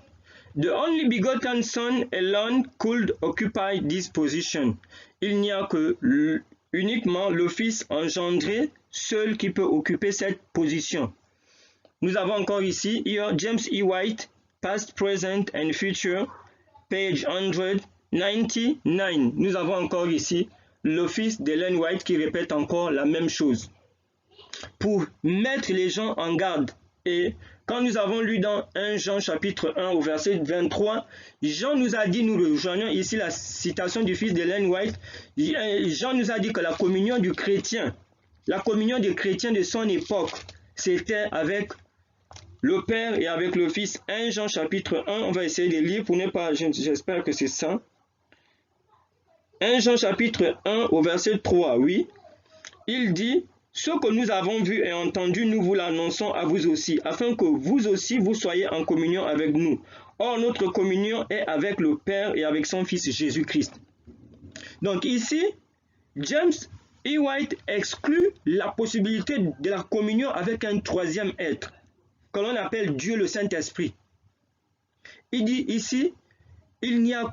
The only begotten Son alone could occupy this position. Il n'y a que uniquement le Fils engendré seul qui peut occuper cette position. Nous avons encore ici, here, James E. White, Past, Present and Future, page 199. Nous avons encore ici l'office d'Ellen White qui répète encore la même chose pour mettre les gens en garde. Et quand nous avons lu dans 1 Jean chapitre 1 au verset 23, Jean nous a dit, nous rejoignons ici la citation du fils d'Ellen White, Jean nous a dit que la communion du chrétien, la communion des chrétiens de son époque, c'était avec le Père et avec le Fils. 1 Jean chapitre 1, on va essayer de lire pour ne pas, j'espère que c'est ça. 1 Jean chapitre 1 au verset 3, oui. Il dit, ce que nous avons vu et entendu, nous vous l'annonçons à vous aussi, afin que vous aussi vous soyez en communion avec nous. Or, notre communion est avec le Père et avec son Fils Jésus-Christ. Donc ici, James E. White exclut la possibilité de la communion avec un troisième être, que l'on appelle Dieu le Saint-Esprit. Il dit ici, il n'y a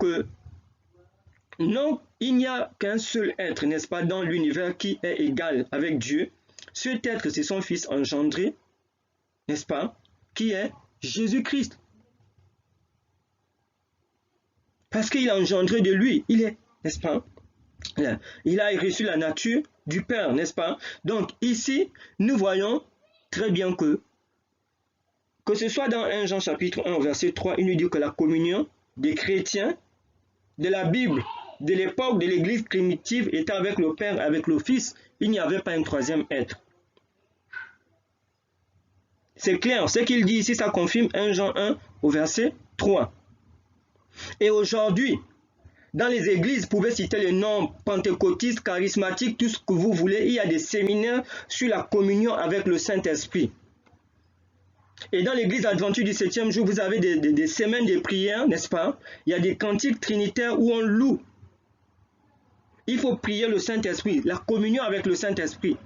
qu'un seul être, n'est-ce pas, dans l'univers qui est égal avec Dieu. Cet être, c'est son Fils engendré, n'est-ce pas, qui est Jésus-Christ. Parce qu'il a engendré de lui, il est, n'est-ce pas, il a reçu la nature du Père, n'est-ce pas. Donc ici, nous voyons très bien que ce soit dans 1 Jean chapitre 1 verset 3, il nous dit que la communion des chrétiens de la Bible, de l'époque de l'église primitive, était avec le Père, avec le Fils. Il n'y avait pas un troisième être. C'est clair, ce qu'il dit ici, ça confirme 1 Jean 1 au verset 3. Et aujourd'hui, dans les églises, vous pouvez citer les noms pentecôtistes, charismatiques, tout ce que vous voulez. Il y a des séminaires sur la communion avec le Saint-Esprit. Et dans l'église adventiste du 7e jour, vous avez des semaines de prière, n'est-ce pas? Il y a des cantiques trinitaires où on loue. Il faut prier le Saint-Esprit, la communion avec le Saint-Esprit.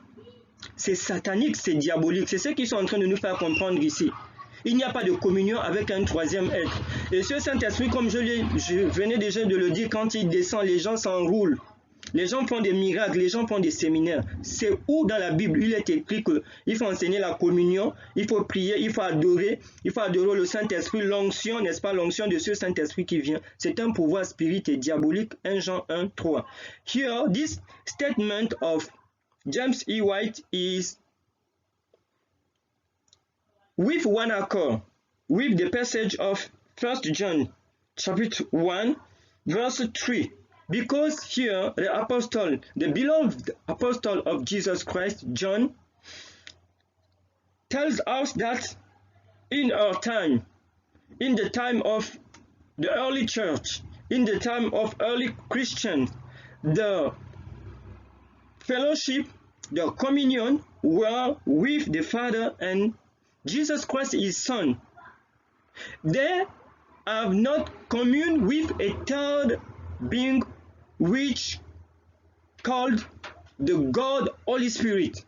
C'est satanique, c'est diabolique. C'est ce qu'ils sont en train de nous faire comprendre ici. Il n'y a pas de communion avec un troisième être. Et ce Saint-Esprit, comme je venais déjà de le dire, quand il descend, les gens s'enroulent. Les gens font des miracles, les gens font des séminaires. C'est où dans la Bible il est écrit qu'il faut enseigner la communion, il faut prier, il faut adorer le Saint-Esprit, l'onction, n'est-ce pas, l'onction de ce Saint-Esprit qui vient. C'est un pouvoir spirituel et diabolique, 1 Jean 1, 3. Here, this statement of James E. White is with one accord, with the passage of 1 John chapter 1, verse 3. Because here the apostle, the beloved apostle of Jesus Christ, John, tells us that in our time, in the time of the early church, in the time of early Christians, the fellowship, the communion were with the Father and Jesus Christ, his Son. They have not communed with a third being, which called the God Holy Spirit.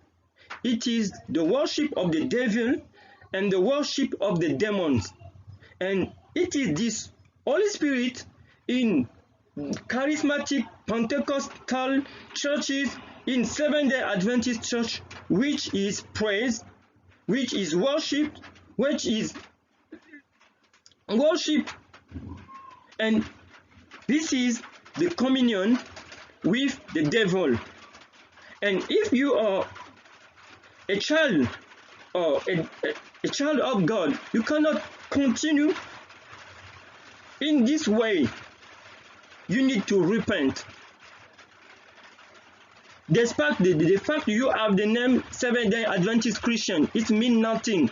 It is the worship of the devil and the worship of the demons. And it is this Holy Spirit in charismatic Pentecostal churches, in Seventh-day Adventist church, which is praised, which is worshipped, which is worship. And this is the communion with the devil. And if you are a child or a child of God, you cannot continue in this way. You need to repent. Despite the fact you have the name Seventh-day Adventist Christian, it means nothing.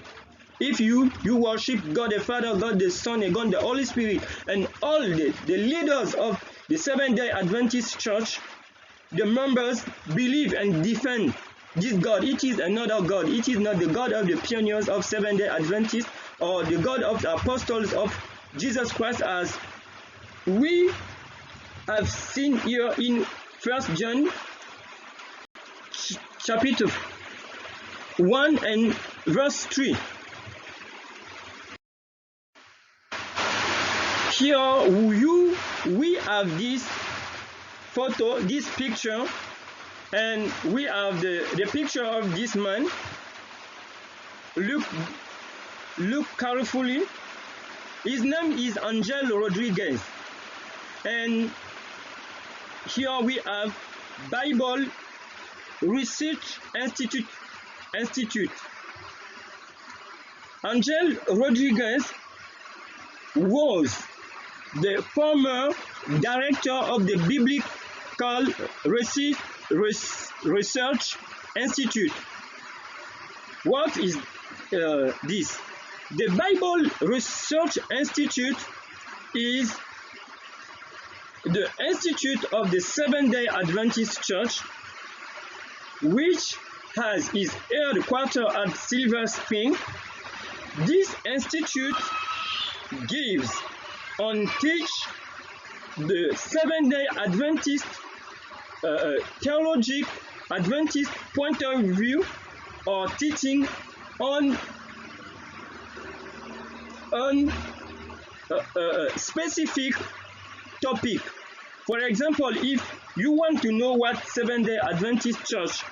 If you worship God the Father, God the Son, and God the Holy Spirit, and all the leaders of the Seventh-day Adventist Church, the members believe and defend this God. It is another God. It is not the God of the pioneers of Seventh-day Adventists or the God of the apostles of Jesus Christ, as we have seen here in 1 John chapter 1 and verse 3. Here we have this photo, this picture, and we have the picture of this man. Look carefully. His name is Angel Rodriguez, and here we have Bible Research Institute. Angel Rodriguez was the former director of the Biblical Research Institute. What is this? The Bible Research Institute is the institute of the Seventh-day Adventist Church, which has its headquarters at Silver Spring. This institute gives and teach the Seventh-day Adventist theological Adventist point of view or teaching on specific topic. For example, if you want to know what Seventh-day Adventist Church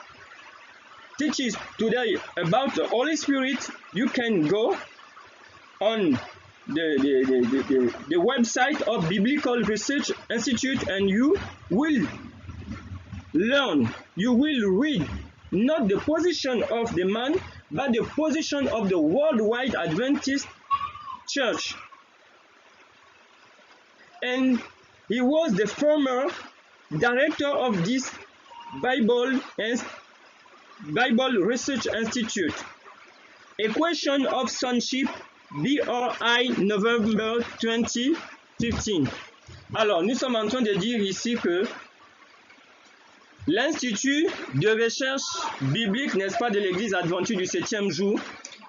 teaches today about the Holy Spirit, you can go on the website of Biblical Research Institute, and you will learn, you will read not the position of the man, but the position of the worldwide Adventist Church. And he was the former director of this Bible Research Institute. Equation of Sonship, BRI, November 2015. Alors, nous sommes en train de dire ici que l'Institut de recherche biblique, n'est-ce pas, de l'Église adventiste du 7e jour,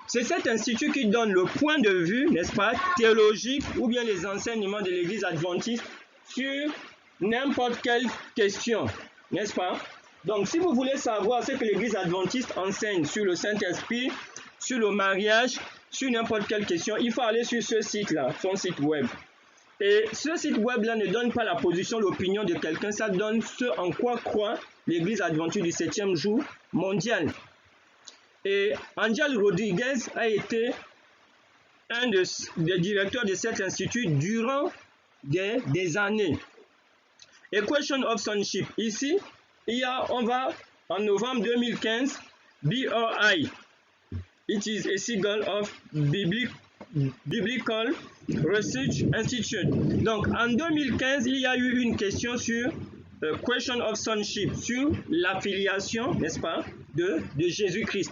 c'est cet institut qui donne le point de vue, n'est-ce pas, théologique ou bien les enseignements de l'Église adventiste sur n'importe quelle question, n'est-ce pas? Donc, si vous voulez savoir ce que l'Église adventiste enseigne sur le Saint-Esprit, sur le mariage, sur n'importe quelle question, il faut aller sur ce site-là, son site web. Et ce site web-là ne donne pas la position, l'opinion de quelqu'un, ça donne ce en quoi croit l'Église adventiste du 7e jour mondial. Et Angel Rodriguez a été un des directeurs de cet institut durant des années. Equation of Sonship. Ici, on va en novembre 2015, BRI. It is a sigle of Biblical Research Institute. Donc, en 2015, il y a eu une question sur Question of Sonship, sur l'affiliation, n'est-ce pas, de Jésus-Christ.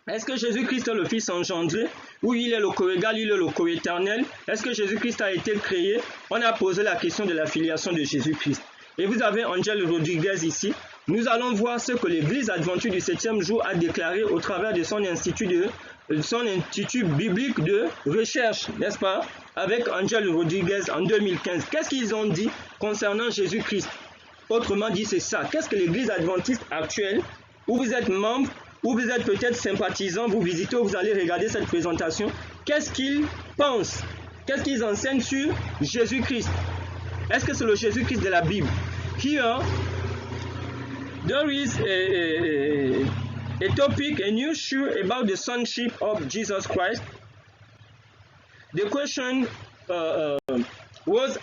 Est-ce que Jésus-Christ est le Fils engendré? Ou il est le co-égal, il est le co-éternel? Est-ce que Jésus-Christ a été créé? On a posé la question de l'affiliation de Jésus-Christ. Et vous avez Angel Rodriguez ici. Nous allons voir ce que l'Église adventiste du 7e jour a déclaré au travers de son institut biblique de recherche, n'est-ce pas, avec Angel Rodriguez en 2015. Qu'est-ce qu'ils ont dit concernant Jésus-Christ? Autrement dit, c'est ça. Qu'est-ce que l'Église adventiste actuelle, où vous êtes membre, ou vous êtes peut-être sympathisant, vous visitez, vous allez regarder cette présentation, qu'est-ce qu'ils pensent? Qu'est-ce qu'ils enseignent sur Jésus-Christ? Est-ce que c'est le Jésus-Christ de la Bible? Here, there is a topic, a new issue about the sonship of Jesus Christ. the question was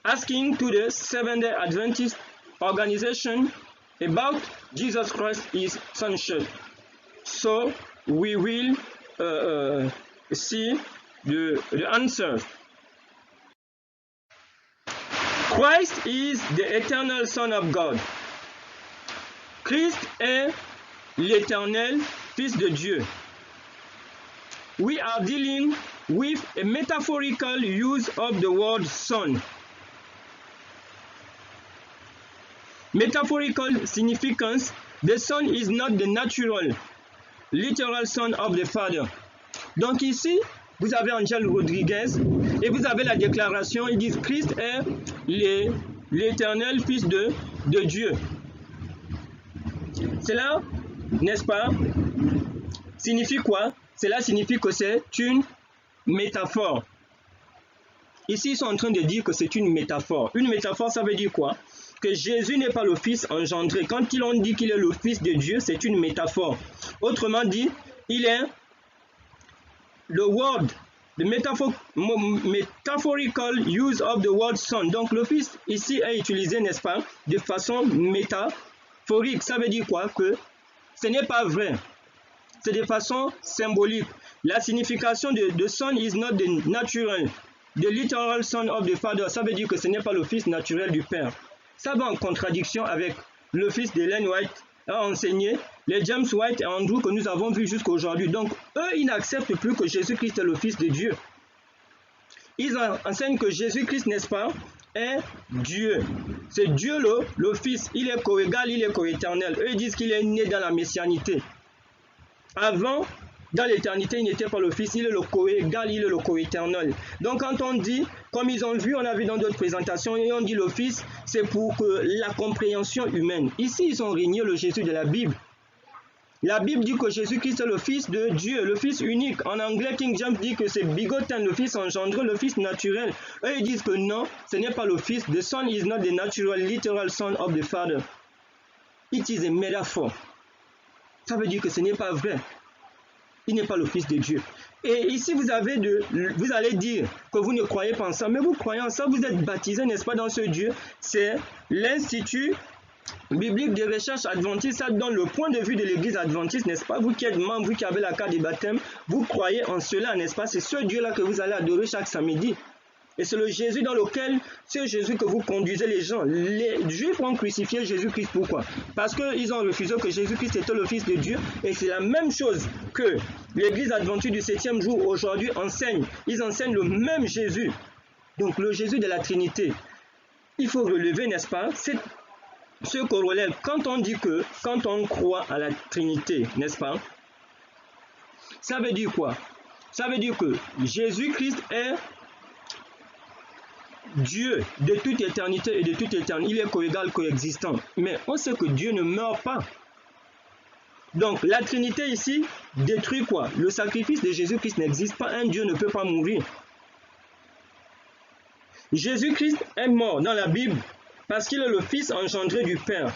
asking to the Seventh-day Adventist organization about Jesus Christ, his sonship. So we will see the answer. Christ is the eternal Son of God. Christ est l'éternel Fils de Dieu. We are dealing with a metaphorical use of the word son. Metaphorical significance, the son is not the natural, literal son of the Father. Donc ici, vous avez Angel Rodriguez et vous avez la déclaration, ils disent Christ est l'éternel Fils de Dieu. Cela, n'est-ce pas, signifie quoi? Cela signifie que c'est une métaphore. Ici, ils sont en train de dire que c'est une métaphore. Une métaphore, ça veut dire quoi? Que Jésus n'est pas le Fils engendré. Quand ils ont dit qu'il est le Fils de Dieu, c'est une métaphore. Autrement dit, il est le word, the metaphorical use of the word son. Donc, le Fils ici est utilisé, n'est-ce pas, de façon métaphorique. Ça veut dire quoi? Que ce n'est pas vrai. C'est de façon symbolique. La signification de son is not the natural, the literal son of the Father. Ça veut dire que ce n'est pas le fils naturel du Père. Ça va en contradiction avec le fils d'Ellen White a enseigné, les James White et Andrew que nous avons vus jusqu'à aujourd'hui. Donc, eux, ils n'acceptent plus que Jésus-Christ est le Fils de Dieu. Ils enseignent que Jésus-Christ, n'est-ce pas, est Dieu. C'est Dieu le Fils. Il est coégal, il est coéternel. Eux, ils disent qu'il est né dans la messianité. Avant, dans l'éternité, il n'était pas le Fils, il est le coégal, il est le coéternel. Donc quand on dit, comme ils ont vu, on a vu dans d'autres présentations, et on dit le Fils, c'est pour que la compréhension humaine. Ici, ils ont régné le Jésus de la Bible. La Bible dit que Jésus-Christ est le Fils de Dieu, le Fils unique. En anglais, King James dit que c'est begotten, le Fils engendré, le Fils naturel. Eux, ils disent que non, ce n'est pas le Fils. The Son is not the natural, literal Son of the Father. It is a metaphor. Ça veut dire que ce n'est pas vrai. Il n'est pas le Fils de Dieu. Et ici, vous allez dire que vous ne croyez pas en ça. Mais vous croyez en ça, vous êtes baptisé, n'est-ce pas, dans ce Dieu. C'est l'Institut biblique de recherche adventiste. Ça donne le point de vue de l'Église adventiste, n'est-ce pas. Vous qui êtes membre, vous qui avez la carte de baptême, vous croyez en cela, n'est-ce pas. C'est ce Dieu-là que vous allez adorer chaque samedi. Et c'est le Jésus dans lequel, c'est Jésus que vous conduisez les gens. Les Juifs ont crucifié Jésus-Christ. Pourquoi? Parce qu'ils ont refusé que Jésus-Christ était le Fils de Dieu. Et c'est la même chose que l'Église adventiste du 7e jour aujourd'hui enseigne. Ils enseignent le même Jésus. Donc le Jésus de la Trinité. Il faut relever, n'est-ce pas, ce corollaire. Quand on dit que, quand on croit à la Trinité, n'est-ce pas, ça veut dire quoi? Ça veut dire que Jésus-Christ est Dieu de toute éternité et de toute éternité, il est coégal, coexistant. Mais on sait que Dieu ne meurt pas. Donc la Trinité ici détruit quoi? Le sacrifice de Jésus-Christ n'existe pas. Un Dieu ne peut pas mourir. Jésus-Christ est mort dans la Bible parce qu'il est le Fils engendré du Père.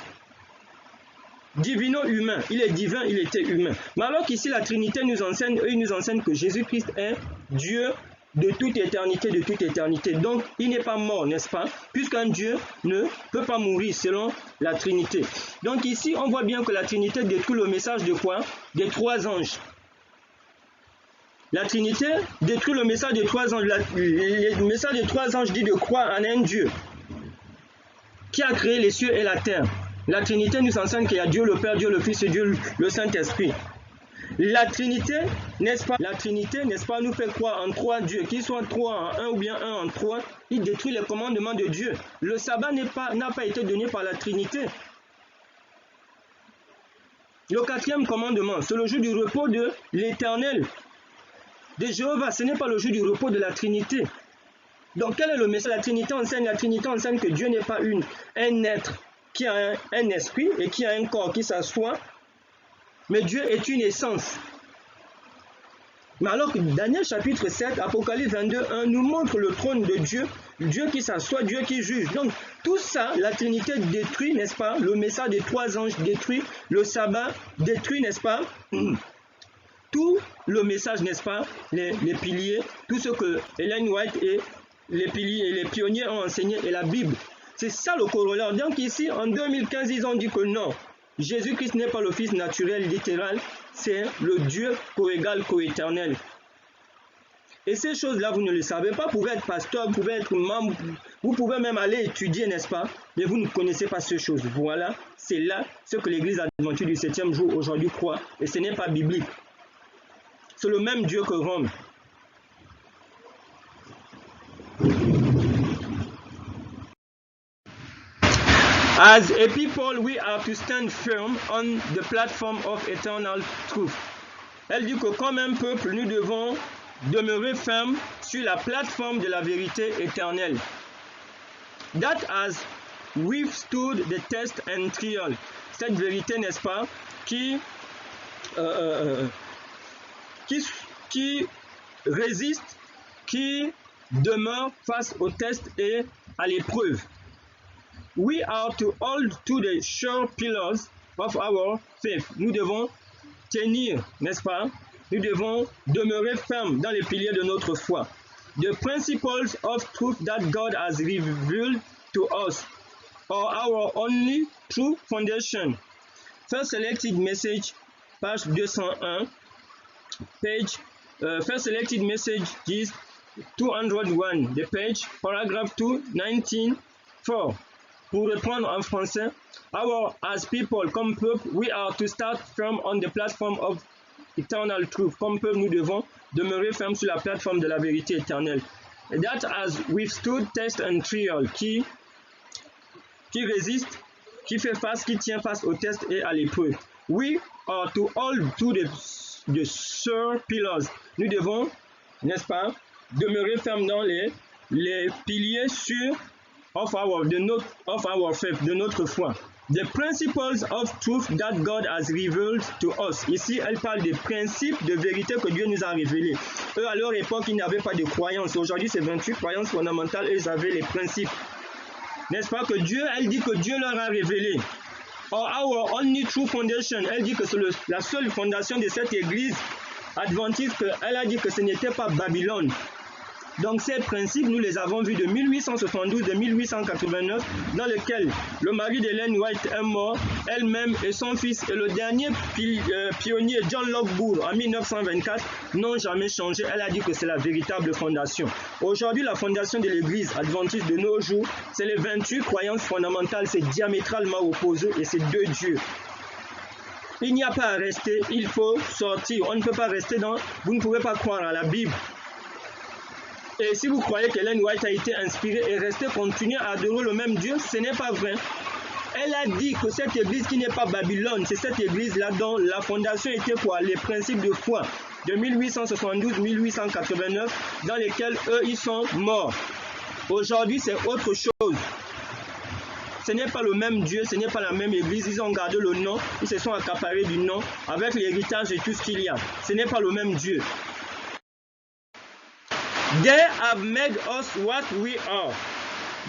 Divino-humain, il est divin, il était humain. Mais alors qu'ici la Trinité nous enseigne, eux ils nous enseignent que Jésus-Christ est Dieu de toute éternité, de toute éternité. Donc, il n'est pas mort, n'est-ce pas? Puisqu'un Dieu ne peut pas mourir selon la Trinité. Donc ici, on voit bien que la Trinité détruit le message de quoi? Des trois anges. La Trinité détruit le message des trois anges. Le message des trois anges dit de croire en un Dieu qui a créé les cieux et la terre. La Trinité nous enseigne qu'il y a Dieu le Père, Dieu le Fils et Dieu le Saint-Esprit. La Trinité, n'est-ce pas? La Trinité, n'est-ce pas, nous fait croire en trois dieux, qu'ils soient trois en un ou bien un en trois. Il détruit les commandements de Dieu. Le sabbat n'a pas été donné par la Trinité. Le quatrième commandement, c'est le jour du repos de l'Éternel, de Jéhovah. Ce n'est pas le jour du repos de la Trinité. Donc quel est le message? La Trinité enseigne que Dieu n'est pas un être qui a un esprit et qui a un corps qui s'assoit. Mais Dieu est une essence. Mais alors que Daniel chapitre 7, Apocalypse 22, 1 nous montre le trône de Dieu, Dieu qui s'assoit, Dieu qui juge. Donc tout ça, la Trinité détruit, n'est-ce pas? Le message des trois anges détruit, le sabbat détruit, n'est-ce pas? Tout tout le message, n'est-ce pas, les piliers, tout ce que Ellen White et les piliers et les pionniers ont enseigné et la Bible. C'est ça le corollaire. Donc ici, en 2015, ils ont dit que non, Jésus-Christ n'est pas le Fils naturel, littéral, c'est le Dieu coégal, coéternel. Et ces choses-là, vous ne le savez pas. Vous pouvez être pasteur, vous pouvez être membre, vous pouvez même aller étudier, n'est-ce pas? Mais vous ne connaissez pas ces choses. Voilà, c'est là ce que l'Église adventiste du 7e jour aujourd'hui croit. Et ce n'est pas biblique. C'est le même Dieu que Rome. As a people, we have to stand firm on the platform of eternal truth. Elle dit que comme un peuple, nous devons demeurer ferme sur la plateforme de la vérité éternelle. That has withstood the test and trial. Cette vérité, n'est-ce pas, qui résiste, qui demeure face au test et à l'épreuve. We are to hold to the sure pillars of our faith. Nous devons tenir, n'est-ce pas? Nous devons demeurer fermes dans les piliers de notre foi. The principles of truth that God has revealed to us are our only true foundation. First Selected Message, page 201, First Selected Message is 201, the page, paragraph 2, 19:4. Pour reprendre en français, as people, comme peuple, we are to start firm on the platform of eternal truth. Comme peuple, nous devons demeurer ferme sur la plateforme de la vérité éternelle. That has withstood test and trial, qui résiste, qui fait face, qui tient face au test et à l'épreuve. We are to hold to the sure pillars. Nous devons, n'est-ce pas, demeurer ferme dans les piliers sûrs of our faith, de notre foi. The principles of truth that God has revealed to us. Ici, elle parle des principes de vérité que Dieu nous a révélés. Eux, à leur époque, ils n'avaient pas de croyances. Aujourd'hui, c'est 28 croyances fondamentales et ils avaient les principes. N'est-ce pas que Dieu, elle dit que Dieu leur a révélé. Or our only true foundation. Elle dit que c'est la seule fondation de cette église adventiste. Elle a dit que ce n'était pas Babylone. Donc ces principes, nous les avons vus de 1872 de 1889, dans lequel le mari d'Ellen White est mort, elle-même et son fils, et le dernier pionnier John Lockwood en 1924 n'ont jamais changé. Elle a dit que c'est la véritable fondation. Aujourd'hui, la fondation de l'église adventiste de nos jours, c'est les 28 croyances fondamentales, c'est diamétralement opposé et c'est deux dieux. Il n'y a pas à rester, il faut sortir. On ne peut pas rester vous ne pouvez pas croire à la Bible. Et si vous croyez qu'Ellen White a été inspirée et restée continuer à adorer le même Dieu, ce n'est pas vrai. Elle a dit que cette église qui n'est pas Babylone, c'est cette église-là dont la fondation était quoi? Les principes de foi de 1872-1889, dans lesquels eux, ils sont morts. Aujourd'hui, c'est autre chose. Ce n'est pas le même Dieu, ce n'est pas la même église. Ils ont gardé le nom, ils se sont accaparés du nom avec l'héritage et tout ce qu'il y a. Ce n'est pas le même Dieu. They have made us what we are.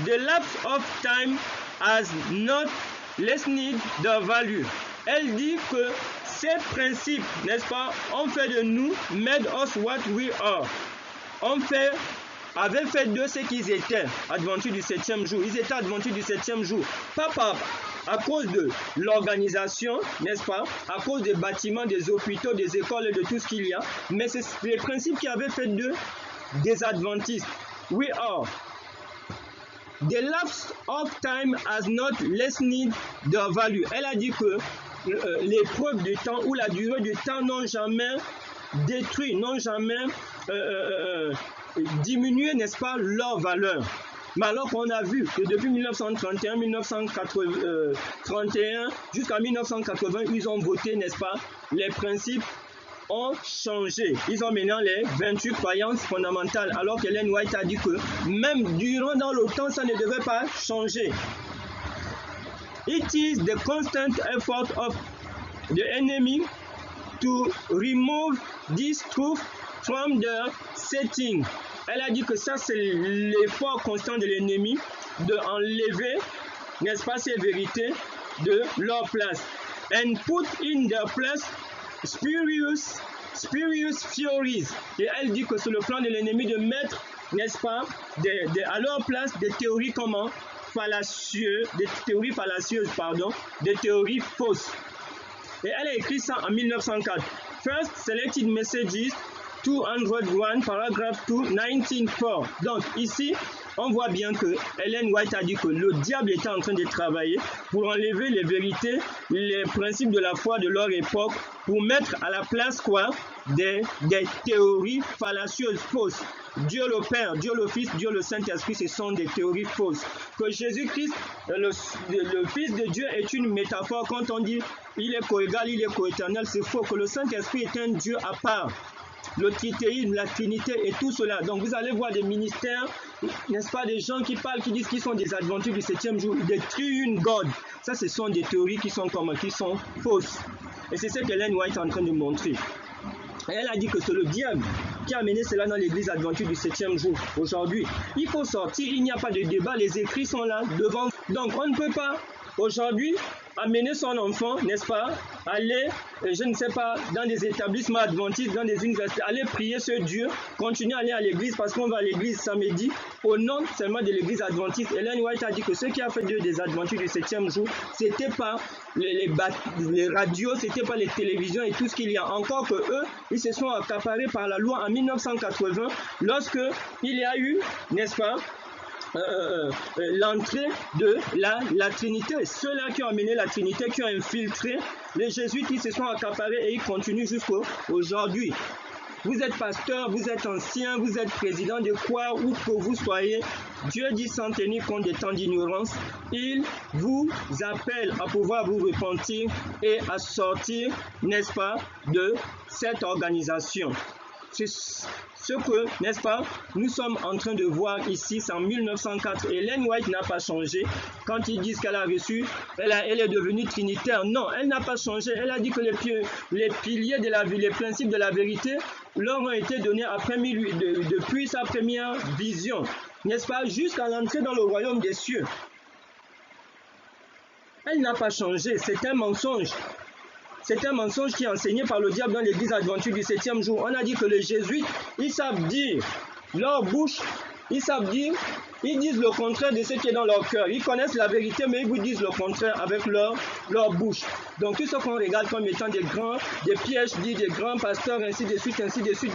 The lapse of time has not lessened their value. Elle dit que ces principes, n'est-ce pas, ont fait de nous, made us what we are. Avaient fait de ce qu'ils étaient, adventistes du 7e jour. Ils étaient adventistes du 7e jour. Pas à cause de l'organisation, n'est-ce pas, à cause des bâtiments, des hôpitaux, des écoles et de tout ce qu'il y a, mais c'est les principes qui avaient fait d'eux des adventistes. We are. The lapse of time has not lessened their value. Elle a dit que l'épreuve du temps ou la durée du temps n'ont jamais détruit, n'ont jamais diminué, n'est-ce pas, leur valeur. Mais alors qu'on a vu que depuis 1931, 1931 jusqu'à 1980, ils ont voté, n'est-ce pas, les principes ont changé. Ils ont maintenant les 28 croyances fondamentales, alors qu'Ellen White a dit que même dans le temps, ça ne devait pas changer. It is the constant effort of the enemy to remove this truth from their setting. Elle a dit que ça, c'est l'effort constant de l'ennemi de enlever, n'est-ce pas, ces vérités de leur place. And put in their place spurious Spurious Theories. Et elle dit que c'est le plan de l'ennemi de mettre, n'est-ce pas, à leur place des théories comment fallacieuses, des théories fausses. Et elle a écrit ça en 1904. First Selected Messages, 201, paragraphe 2, 1904. Donc ici, on voit bien que Ellen White a dit que le diable était en train de travailler pour enlever les vérités, les principes de la foi de leur époque, pour mettre à la place quoi? Des théories fallacieuses, fausses. Dieu le Père, Dieu le Fils, Dieu le Saint-Esprit, ce sont des théories fausses. Que Jésus-Christ, le Fils de Dieu, est une métaphore. Quand on dit il est coégal, il est coéternel, c'est faux. Que le Saint-Esprit est un Dieu à part. Le tritéisme, la Trinité et tout cela. Donc vous allez voir des ministères, n'est-ce pas, des gens qui parlent, qui disent qu'ils sont des adventistes du 7e jour, des triune God. Ça, ce sont des théories qui sont comment? Qui sont fausses. Et c'est ce qu'Ellen White est en train de montrer. Et elle a dit que c'est le diable qui a amené cela dans l'église adventiste du 7e jour. Aujourd'hui, il faut sortir, il n'y a pas de débat, les écrits sont là devant. Donc on ne peut pas aujourd'hui amener son enfant, n'est-ce pas, aller, je ne sais pas, dans des établissements adventistes, dans des universités, aller prier ce Dieu, continuer à aller à l'église parce qu'on va à l'église samedi, au nom seulement de l'église adventiste. Ellen White a dit que ce qui a fait des adventistes du 7e jour, c'était pas les radios, c'était pas les télévisions et tout ce qu'il y a. Encore que eux, ils se sont accaparés par la loi en 1980, lorsque il y a eu, n'est-ce pas, l'entrée de la Trinité. Ceux-là qui ont amené la Trinité, qui ont infiltré les jésuites, qui se sont accaparés et ils continuent jusqu'à aujourd'hui. Vous êtes pasteur, vous êtes ancien, vous êtes président de quoi, où que vous soyez, Dieu dit sans tenir compte des temps d'ignorance, il vous appelle à pouvoir vous repentir et à sortir, n'est-ce pas, de cette organisation. C'est ce que, n'est-ce pas, nous sommes en train de voir ici, c'est en 1904. Ellen White n'a pas changé. Quand ils disent qu'elle a reçu, elle est devenue trinitaire. Non, elle n'a pas changé. Elle a dit que les piliers de la vie, les principes de la vérité leur ont été donnés depuis sa première vision, n'est-ce pas, jusqu'à l'entrée dans le royaume des cieux. Elle n'a pas changé, c'est un mensonge. C'est un mensonge qui est enseigné par le diable dans l'église adventiste du 7e jour. On a dit que les jésuites, ils savent dire, leur bouche, ils savent dire, ils disent le contraire de ce qui est dans leur cœur. Ils connaissent la vérité, mais ils vous disent le contraire avec leur bouche. Donc tout ce qu'on regarde comme étant des PhD, des grands pasteurs, ainsi de suite,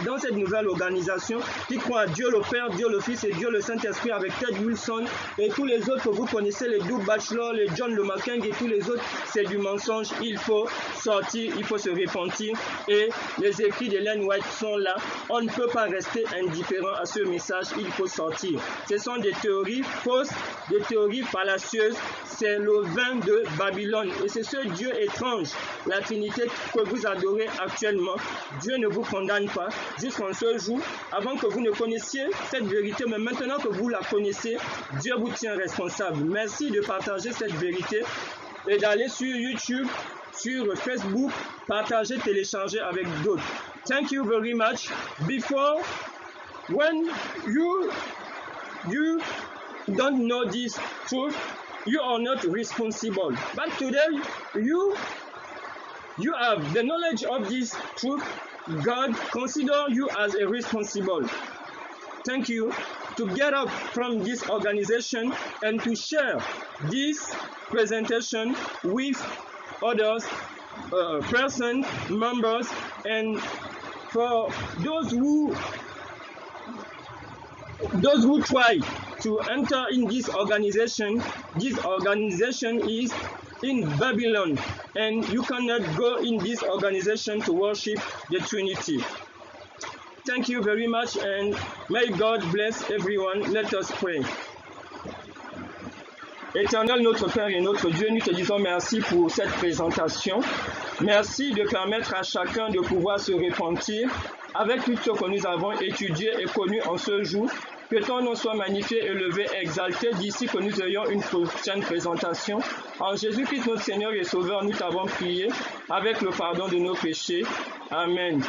dans cette nouvelle organisation qui croit à Dieu le Père, Dieu le Fils et Dieu le Saint-Esprit avec Ted Wilson et tous les autres que vous connaissez, les Doug Batchelor, les John Le Macking et tous les autres, c'est du mensonge. Il faut sortir, il faut se repentir et les écrits d'Ellen White sont là. On ne peut pas rester indifférent à ce message, il faut sortir. Ce sont des théories fausses, des théories fallacieuses. C'est le vin de Babylone et c'est ce Dieu étrange, la Trinité que vous adorez actuellement. Dieu ne vous condamne pas jusqu'en ce jour, avant que vous ne connaissiez cette vérité, mais maintenant que vous la connaissez, Dieu vous tient responsable. Merci de partager cette vérité et d'aller sur YouTube, sur Facebook, partager, télécharger avec d'autres. Thank you very much. Before, when you don't know this truth, you are not responsible. But today, you have the knowledge of this truth. God consider you as a responsible. Thank you to get up from this organization and to share this presentation with others, persons, members, and for those who try to enter in this organization is in Babylon, and you cannot go in this organization to worship the Trinity. Thank you very much, and may God bless everyone. Let us pray. Éternel, notre Père et notre Dieu, nous te disons merci pour cette présentation. Merci de permettre à chacun de pouvoir se repentir avec tout ce que nous avons étudié et connu en ce jour. Que ton nom soit magnifié, élevé, exalté d'ici que nous ayons une prochaine présentation. En Jésus-Christ, notre Seigneur et Sauveur, nous t'avons prié avec le pardon de nos péchés. Amen.